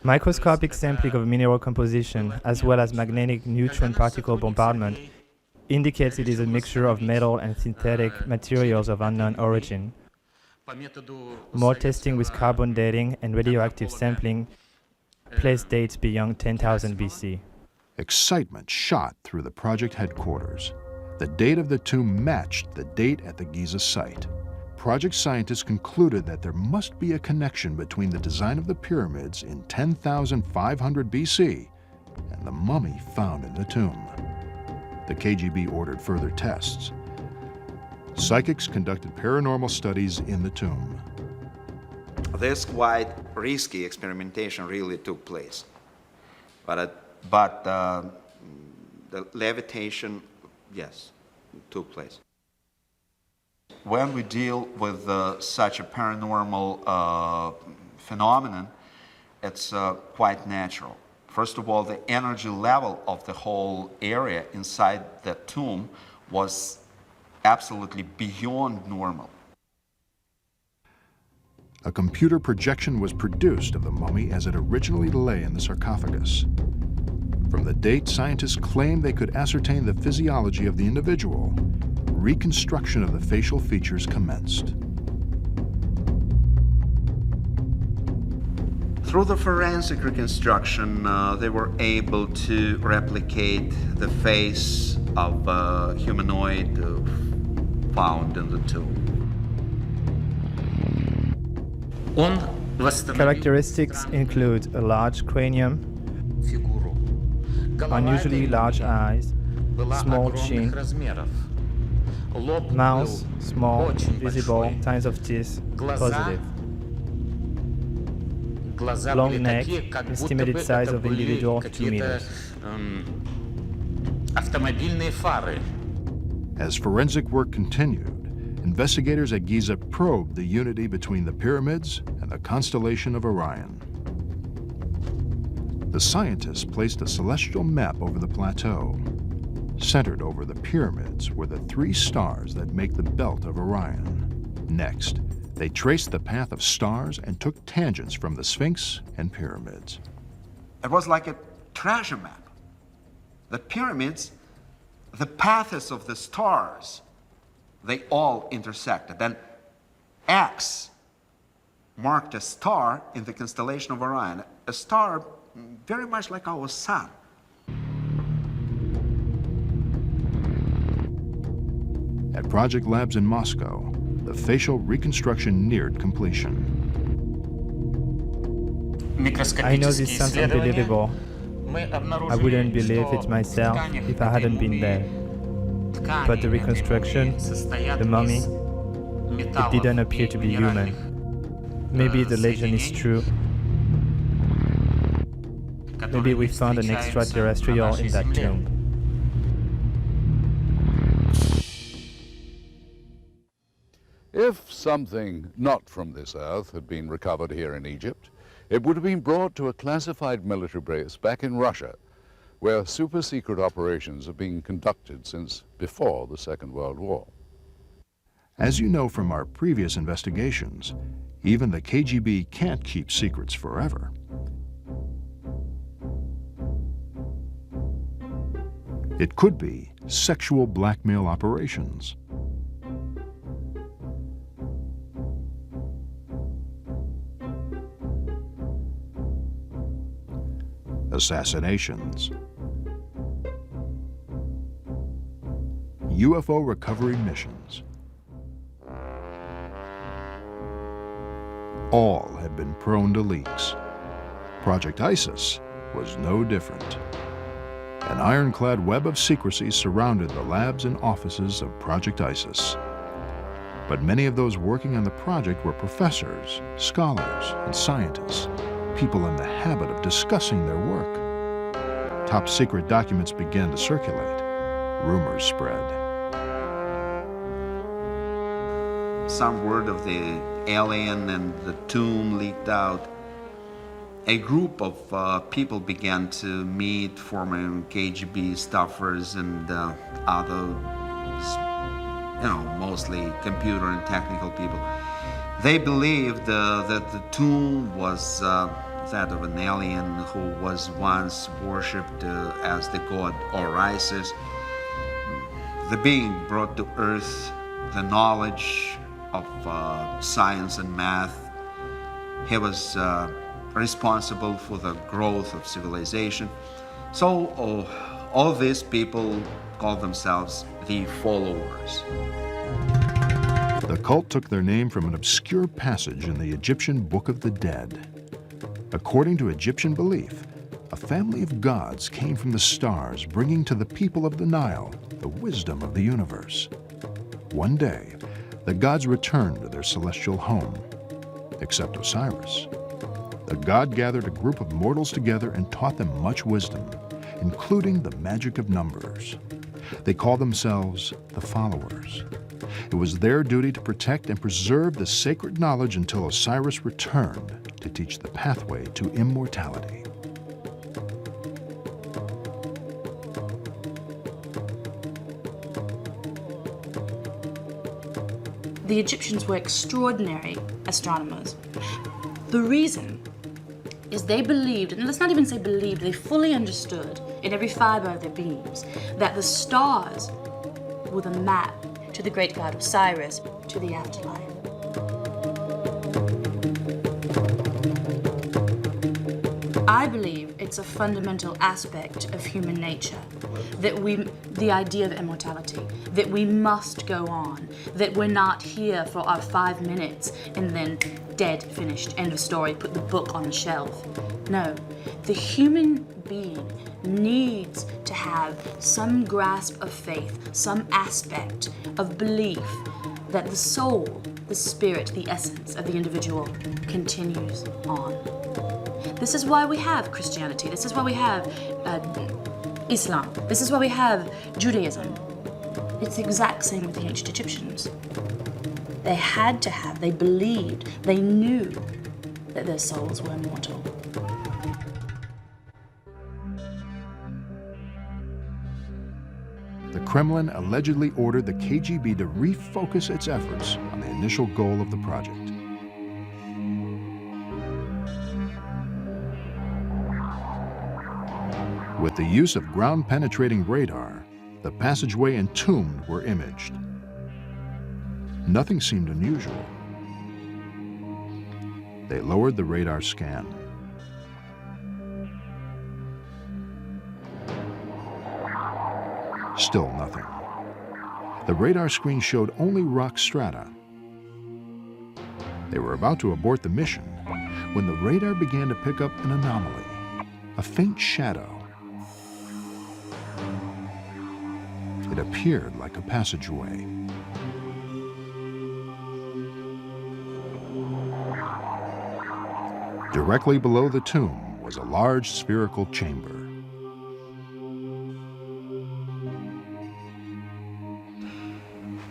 Microscopic sampling of mineral composition, as well as magnetic neutron particle bombardment, indicates it is a mixture of metal and synthetic materials of unknown origin. More testing with carbon dating and radioactive sampling placed dates beyond 10,000 BC. Excitement shot through the project headquarters. The date of the tomb matched the date at the Giza site. Project scientists concluded that there must be a connection between the design of the pyramids in 10,500 BC and the mummy found in the tomb. The KGB ordered further tests. Psychics conducted paranormal studies in the tomb. This quite risky experimentation really took place. But the levitation, yes, took place. When we deal with such a paranormal phenomenon, it's quite natural. First of all, the energy level of the whole area inside the tomb was absolutely beyond normal. A computer projection was produced of the mummy as it originally lay in the sarcophagus. From the date scientists claimed they could ascertain the physiology of the individual, reconstruction of the facial features commenced. Through the forensic reconstruction, they were able to replicate the face of a humanoid found in the tomb. Characteristics include a large cranium, unusually large eyes, small chin, mouth small, visible, signs of teeth, positive. Long neck, estimated size of individual 2 meters. As forensic work continued, investigators at Giza probed the unity between the pyramids and the constellation of Orion. The scientists placed a celestial map over the plateau. Centered over the pyramids were the 3 stars that make the belt of Orion. Next, they traced the path of stars and took tangents from the Sphinx and pyramids. It was like a treasure map. The pyramids, the paths of the stars, they all intersected. Then X marked a star in the constellation of Orion, a star very much like our sun. At project labs in Moscow, the facial reconstruction neared completion. I know this sounds unbelievable. I wouldn't believe it myself if I hadn't been there. But the reconstruction, the mummy, it didn't appear to be human. Maybe the legend is true. Maybe we found an extraterrestrial in that tomb. If something not from this earth had been recovered here in Egypt, it would have been brought to a classified military base back in Russia, where super-secret operations have been conducted since before the Second World War. As you know from our previous investigations, even the KGB can't keep secrets forever. It could be sexual blackmail operations. Assassinations. UFO recovery missions. All have been prone to leaks. Project ISIS was no different. An ironclad web of secrecy surrounded the labs and offices of Project ISIS. But many of those working on the project were professors, scholars, and scientists, people in the habit of discussing their work. Top secret documents began to circulate. Rumors spread. Some word of the alien and the tomb leaked out. A group of people began to meet, former KGB staffers and other, mostly computer and technical people. They believed that the tomb was that of an alien who was once worshipped as the god Osiris. The being brought to Earth the knowledge of science and math. He was responsible for the growth of civilization. So all these people call themselves the followers. The cult took their name from an obscure passage in the Egyptian Book of the Dead. According to Egyptian belief, a family of gods came from the stars, bringing to the people of the Nile the wisdom of the universe. One day, the gods returned to their celestial home, except Osiris. The god gathered a group of mortals together and taught them much wisdom, including the magic of numbers. They called themselves the followers. It was their duty to protect and preserve the sacred knowledge until Osiris returned to teach the pathway to immortality. The Egyptians were extraordinary astronomers. The reason is they believed, and let's not even say believed, they fully understood in every fiber of their beings that the stars were the map to the great god Osiris, to the afterlife. I believe it's a fundamental aspect of human nature, that the idea of immortality, that we must go on, that we're not here for our 5 minutes and then dead, finished, end of story, put the book on the shelf. No, the human being needs to have some grasp of faith, some aspect of belief that the soul, the spirit, the essence of the individual continues on. This is why we have Christianity. This is why we have Islam. This is why we have Judaism. It's the exact same with the ancient Egyptians. They had to have, they believed, they knew that their souls were immortal. The Kremlin allegedly ordered the KGB to refocus its efforts on the initial goal of the project. With the use of ground-penetrating radar, the passageway and tomb were imaged. Nothing seemed unusual. They lowered the radar scan. Still nothing. The radar screen showed only rock strata. They were about to abort the mission when the radar began to pick up an anomaly, a faint shadow. It appeared like a passageway. Directly below the tomb was a large spherical chamber.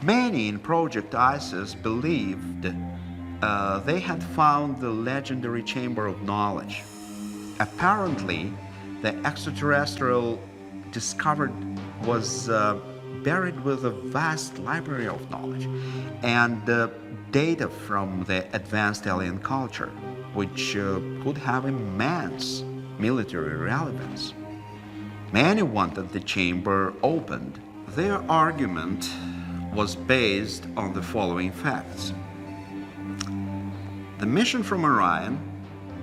Many in Project ISIS believed they had found the legendary Chamber of Knowledge. Apparently, the extraterrestrial discovered was buried with a vast library of knowledge and data from the advanced alien culture, which could have immense military relevance. Many wanted the chamber opened. Their argument was based on the following facts. The mission from Orion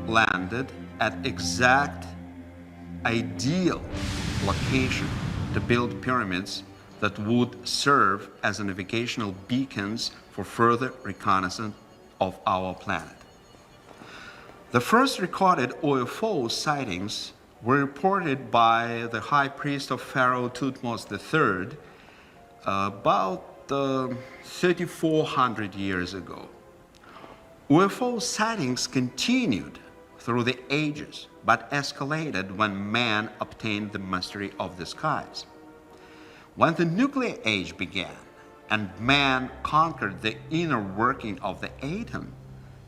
landed at exact ideal location to build pyramids that would serve as navigational beacons for further reconnaissance of our planet. The first recorded UFO sightings were reported by the high priest of Pharaoh Thutmose III about 3,400 years ago. UFO sightings continued through the ages, but escalated when man obtained the mastery of the skies. When the nuclear age began and man conquered the inner working of the atom,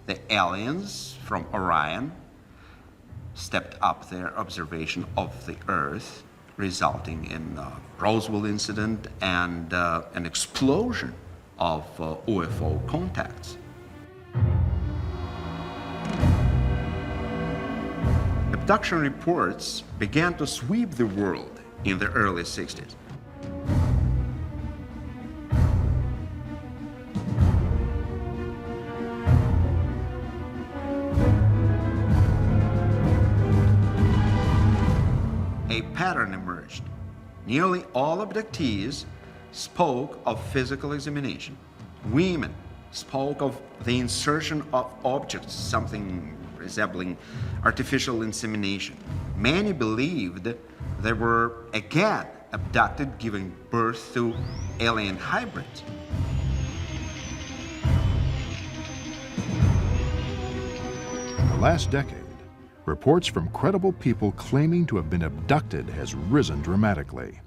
the aliens from Orion stepped up their observation of the Earth, resulting in the Roswell incident and an explosion of UFO contacts. Abduction reports began to sweep the world in the early 60s. A pattern emerged. Nearly all abductees spoke of physical examination. Women spoke of the insertion of objects, something resembling artificial insemination. Many believed they were again abducted, giving birth to alien hybrids. In the last decade, reports from credible people claiming to have been abducted has risen dramatically.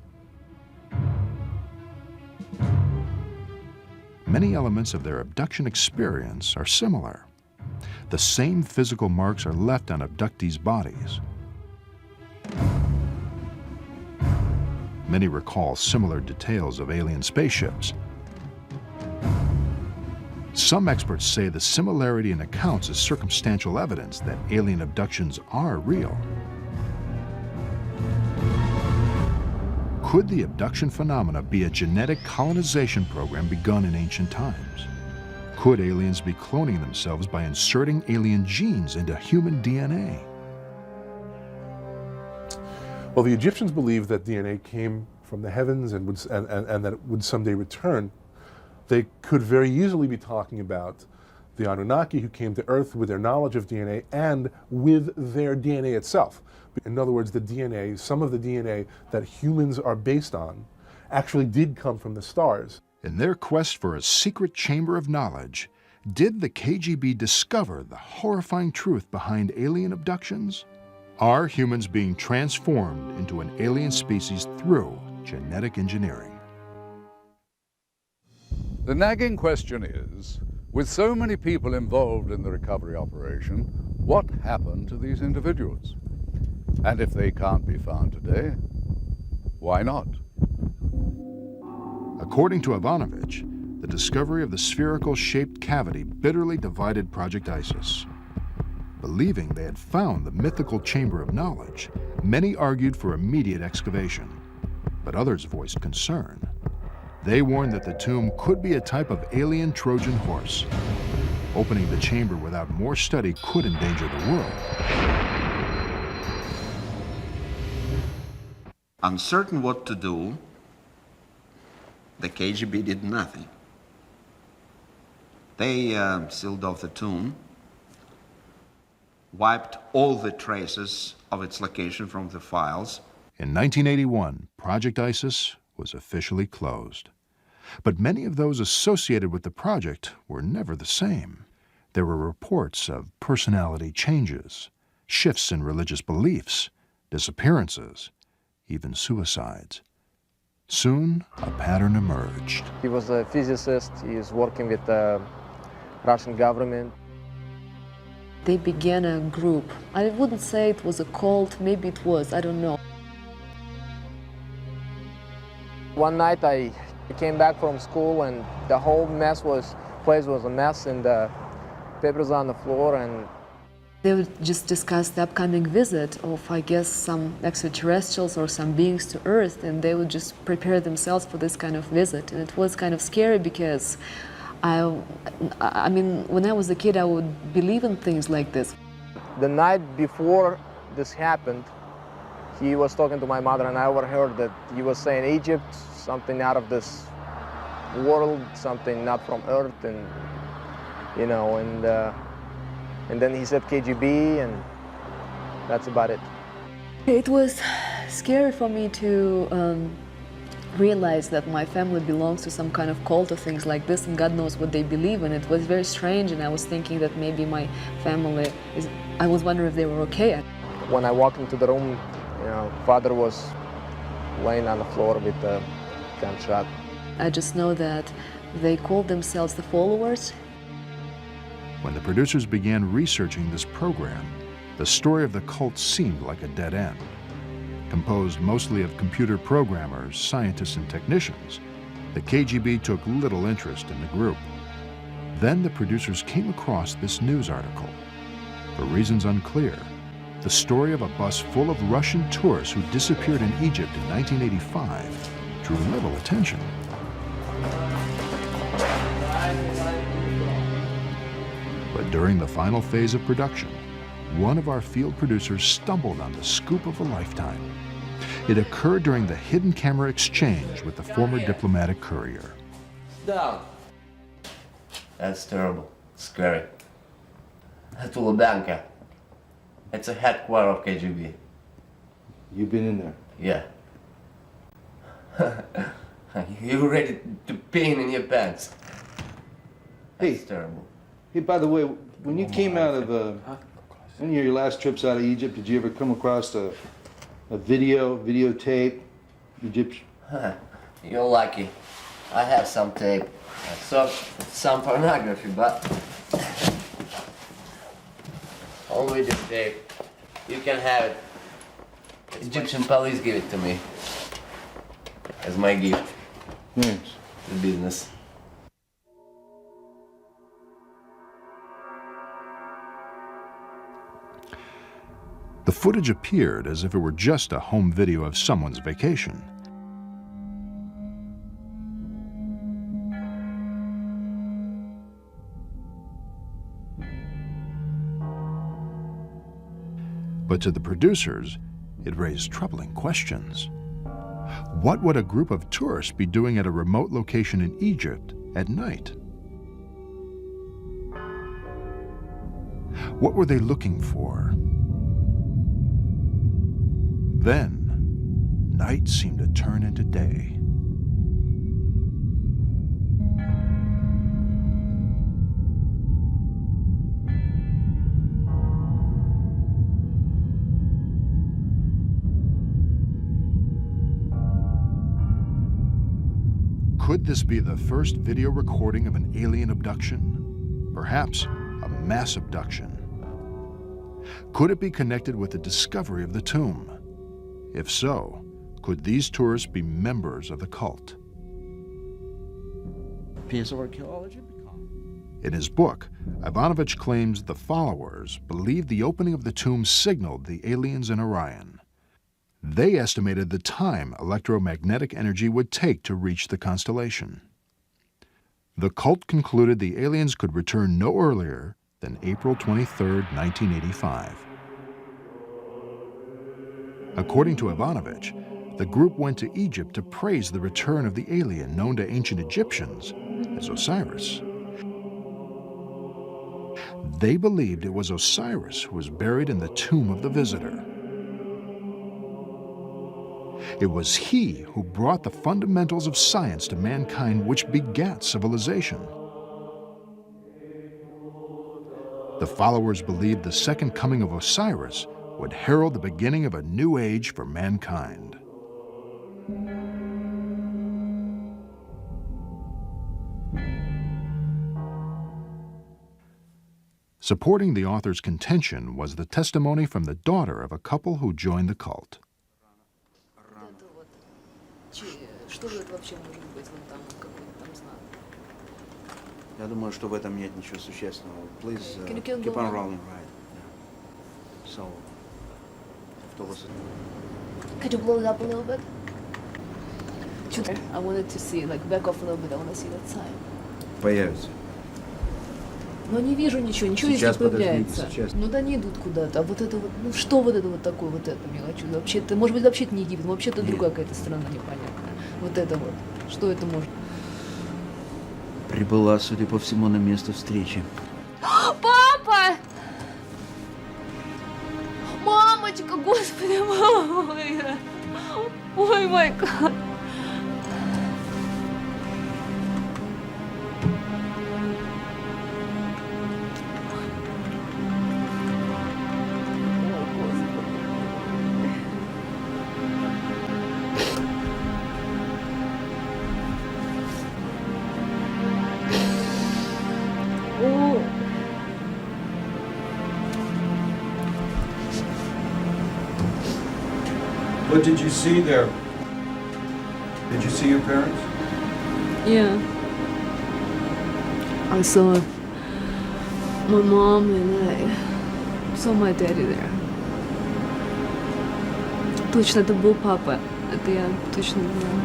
Many elements of their abduction experience are similar. The same physical marks are left on abductees' bodies. Many recall similar details of alien spaceships. Some experts say the similarity in accounts is circumstantial evidence that alien abductions are real. Could the abduction phenomena be a genetic colonization program begun in ancient times? Could aliens be cloning themselves by inserting alien genes into human DNA? Well, the Egyptians believed that DNA came from the heavens and that it would someday return. They could very easily be talking about the Anunnaki who came to Earth with their knowledge of DNA and with their DNA itself. In other words, the DNA, some of the DNA that humans are based on, actually did come from the stars. In their quest for a secret chamber of knowledge, did the KGB discover the horrifying truth behind alien abductions? Are humans being transformed into an alien species through genetic engineering? The nagging question is, with so many people involved in the recovery operation, what happened to these individuals? And if they can't be found today, why not? According to Ivanovich, the discovery of the spherical-shaped cavity bitterly divided Project ISIS. Believing they had found the mythical chamber of knowledge, many argued for immediate excavation, but others voiced concern. They warned that the tomb could be a type of alien Trojan horse. Opening the chamber without more study could endanger the world. Uncertain what to do, the KGB did nothing. They sealed off the tomb, wiped all the traces of its location from the files. In 1981, Project ISIS was officially closed. But many of those associated with the project were never the same. There were reports of personality changes, shifts in religious beliefs, disappearances, even suicides. Soon, a pattern emerged. He was a physicist. He was working with the Russian government. They began a group. I wouldn't say it was a cult, maybe it was, I don't know. One night I came back from school and the whole place was a mess and the papers on the floor, and they would just discuss the upcoming visit of, I guess, some extraterrestrials or some beings to Earth, and they would just prepare themselves for this kind of visit. And it was kind of scary because I mean, when I was a kid, I would believe in things like this. The night before this happened, he was talking to my mother, and I overheard that he was saying Egypt, something out of this world, something not from Earth, and you know, and then he said KGB, and that's about it. It was scary for me to realize that my family belongs to some kind of cult or things like this, and God knows what they believe in. It was very strange, and I was thinking that maybe my family is, I was wondering if they were okay. When I walked into the room, you know, father was laying on the floor with a gunshot. I just know that they called themselves the Followers. When the producers began researching this program, the story of the cult seemed like a dead end. Composed mostly of computer programmers, scientists, and technicians, the KGB took little interest in the group. Then the producers came across this news article. For reasons unclear, the story of a bus full of Russian tourists who disappeared in Egypt in 1985 drew little attention. But during the final phase of production, one of our field producers stumbled on the scoop of a lifetime. It occurred during the hidden camera exchange with the former diplomatic courier. Down. That's terrible. Scary. That's Lubyanka. It's a headquarters of KGB. You've been in there? Yeah. You ready to pee in your pants? That's terrible. Hey, by the way, when you came out of any of your last trips out of Egypt, did you ever come across a videotape, Egyptian? You're lucky. I have some tape. So, some pornography, but only the tape. You can have it. Egyptian police give it to me as my gift. Thanks. The business. The footage appeared as if it were just a home video of someone's vacation. But to the producers, it raised troubling questions. What would a group of tourists be doing at a remote location in Egypt at night? What were they looking for? Then, night seemed to turn into day. Could this be the first video recording of an alien abduction? Perhaps a mass abduction. Could it be connected with the discovery of the tomb? If so, could these tourists be members of the cult? Piece of archaeology? In his book, Ivanovich claims the followers believed the opening of the tomb signaled the aliens in Orion. They estimated the time electromagnetic energy would take to reach the constellation. The cult concluded the aliens could return no earlier than April 23, 1985. According to Ivanovich, the group went to Egypt to praise the return of the alien known to ancient Egyptians as Osiris. They believed it was Osiris who was buried in the tomb of the visitor. It was he who brought the fundamentals of science to mankind, which begat civilization. The followers believed the second coming of Osiris would herald the beginning of a new age for mankind. Supporting the author's contention was the testimony from the daughter of a couple who joined the cult. Я думаю, что в этом нет ничего существенного. Please Can you keep go on on? rolling, right? Yeah. So, автобус. Could you blow it up a little bit? I wanted to see, like, back off a little bit. I want to see that sign. Появится. Но не вижу ничего, ничего Сейчас, не подождите, появляется. сейчас. Ну да они идут куда-то. А вот это вот, ну что вот это вот такое, вот это я хочу. Вообще-то, может быть, вообще-то не Египет, вообще-то другая какая-то страна непонятная. Вот это вот. Что это может? Прибыла, судя по всему, на место встречи. Папа! Мамочка, господи, мама моя! Ой, май гад! What did you see there? Did you see your parents? Yeah. I saw my mom and I saw my daddy there. Точно, это был папа. Это я точно знаю.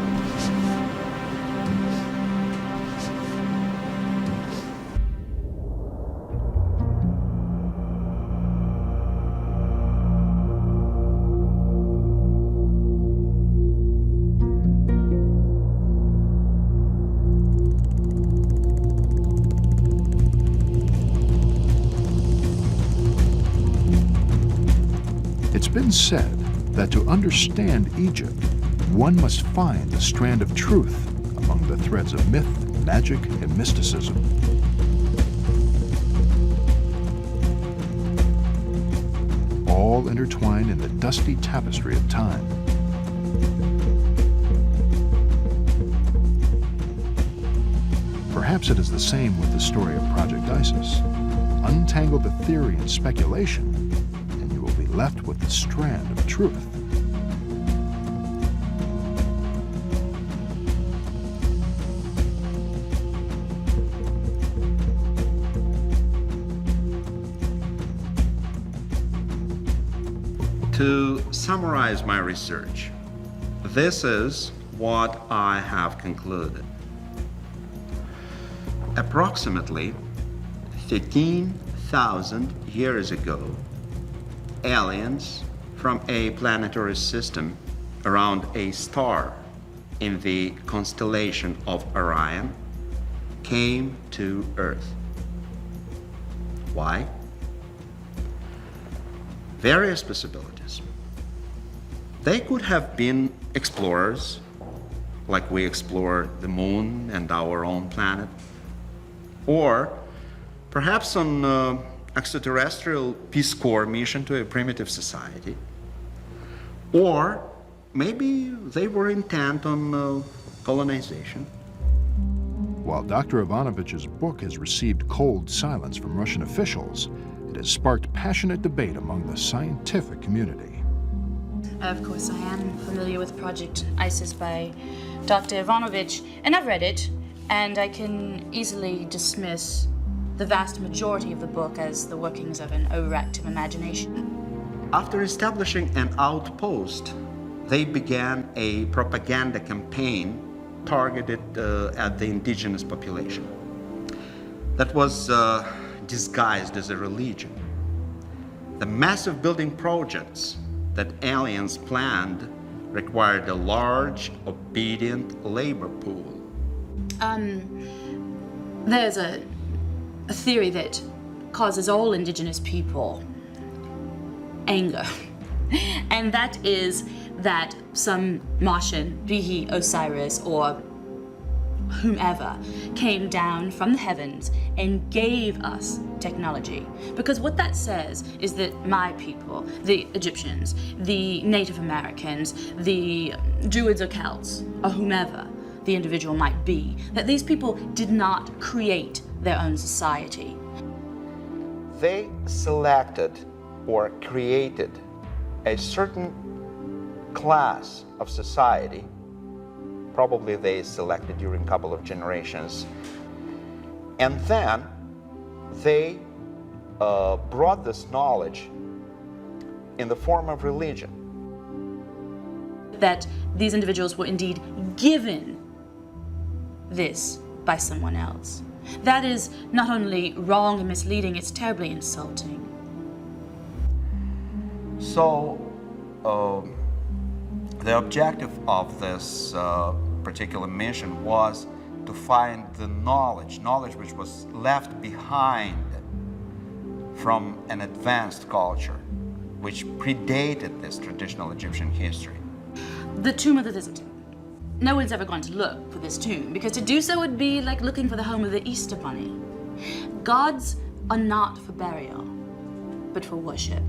It's been said that to understand Egypt, one must find a strand of truth among the threads of myth, magic, and mysticism. All intertwined in the dusty tapestry of time. Perhaps it is the same with the story of Project Isis. Untangle the theory and speculation, and you will be left with the strand of truth. To summarize my research, this is what I have concluded. Approximately 13,000 years ago, aliens from a planetary system around a star in the constellation of Orion came to Earth. Why? Various possibilities. They could have been explorers, like we explore the moon and our own planet, or perhaps on extraterrestrial Peace Corps mission to a primitive society, or maybe they were intent on colonization. While Dr. Ivanovich's book has received cold silence from Russian officials, it has sparked passionate debate among the scientific community. Of course, I am familiar with Project ISIS by Dr. Ivanovich, and I've read it, and I can easily dismiss the vast majority of the book as the workings of an overactive imagination. After establishing an outpost, they began a propaganda campaign targeted at the indigenous population that was disguised as a religion. The massive building projects that aliens planned required a large, obedient labor pool. There's a theory that causes all indigenous people anger, and that is that some Martian, be he Osiris or whomever, came down from the heavens and gave us technology. Because what that says is that my people, the Egyptians, the Native Americans, the Druids or Celts, or whomever the individual might be, that these people did not create their own society. They selected or created a certain class of society. Probably they selected during a couple of generations. And then they brought this knowledge in the form of religion. That these individuals were indeed given this by someone else. That is not only wrong and misleading, it's terribly insulting. So, the objective of this particular mission was to find the knowledge which was left behind from an advanced culture which predated this traditional Egyptian history. The tomb of the visitor. No one's ever gone to look for this tomb, because to do so would be like looking for the home of the Easter Bunny. Gods are not for burial, but for worship.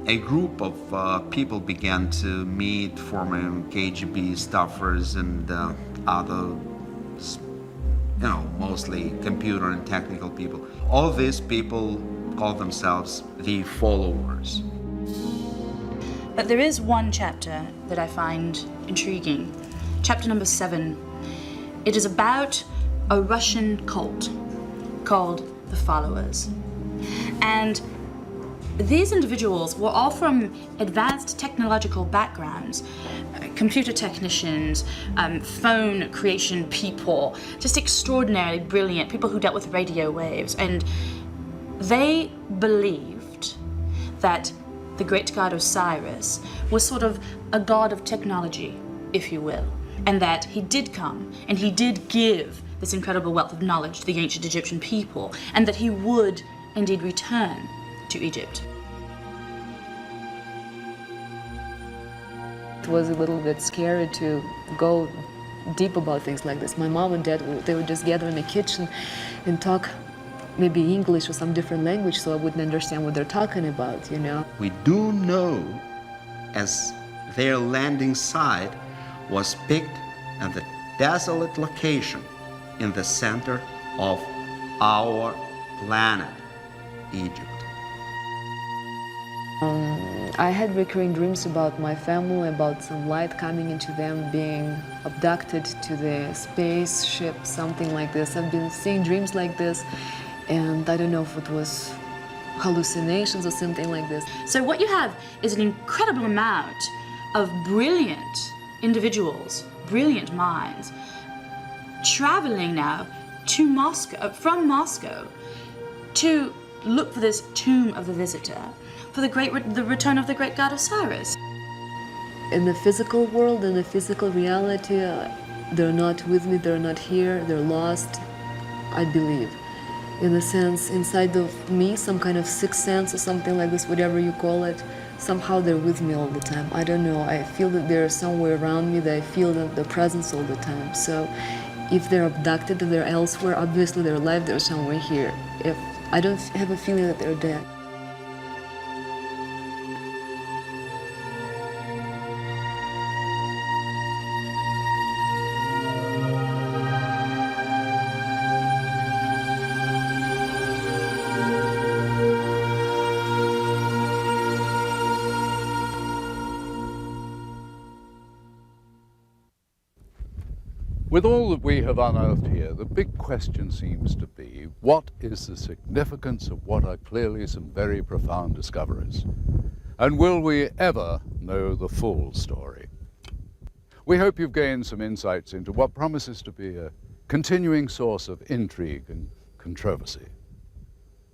A group of people began to meet, former KGB staffers and other, mostly computer and technical people. All these people call themselves the followers. But there is one chapter that I find intriguing. Chapter number 7. It is about a Russian cult called the Followers. And these individuals were all from advanced technological backgrounds, computer technicians, phone creation people, just extraordinarily brilliant people who dealt with radio waves. And they believed that the great god Osiris was sort of a god of technology, if you will, and that he did come and he did give this incredible wealth of knowledge to the ancient Egyptian people, and that he would indeed return to Egypt. It was a little bit scary to go deep about things like this. My mom and dad, they would just gather in the kitchen and talk maybe English or some different language, so I wouldn't understand what they're talking about, We do know as their landing site was picked at the desolate location in the center of our planet, Egypt. I had recurring dreams about my family, about some light coming into them, being abducted to the spaceship, something like this. I've been seeing dreams like this, and I don't know if it was hallucinations or something like this. So what you have is an incredible amount of brilliant individuals, brilliant minds, traveling now to Moscow, from Moscow, to look for this tomb of the visitor, for the return of the great god Osiris. In the physical world, in the physical reality, they're not with me, they're not here, they're lost, I believe. In a sense, inside of me, some kind of sixth sense or something like this, whatever you call it, somehow they're with me all the time. I don't know, I feel that they're somewhere around me, that I feel that their presence all the time. So if they're abducted and they're elsewhere, obviously they're alive, they're somewhere here. If I don't have a feeling that they're dead. With all that we have unearthed here, the big question seems to be, what is the significance of what are clearly some very profound discoveries? And will we ever know the full story? We hope you've gained some insights into what promises to be a continuing source of intrigue and controversy.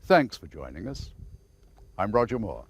Thanks for joining us. I'm Roger Moore.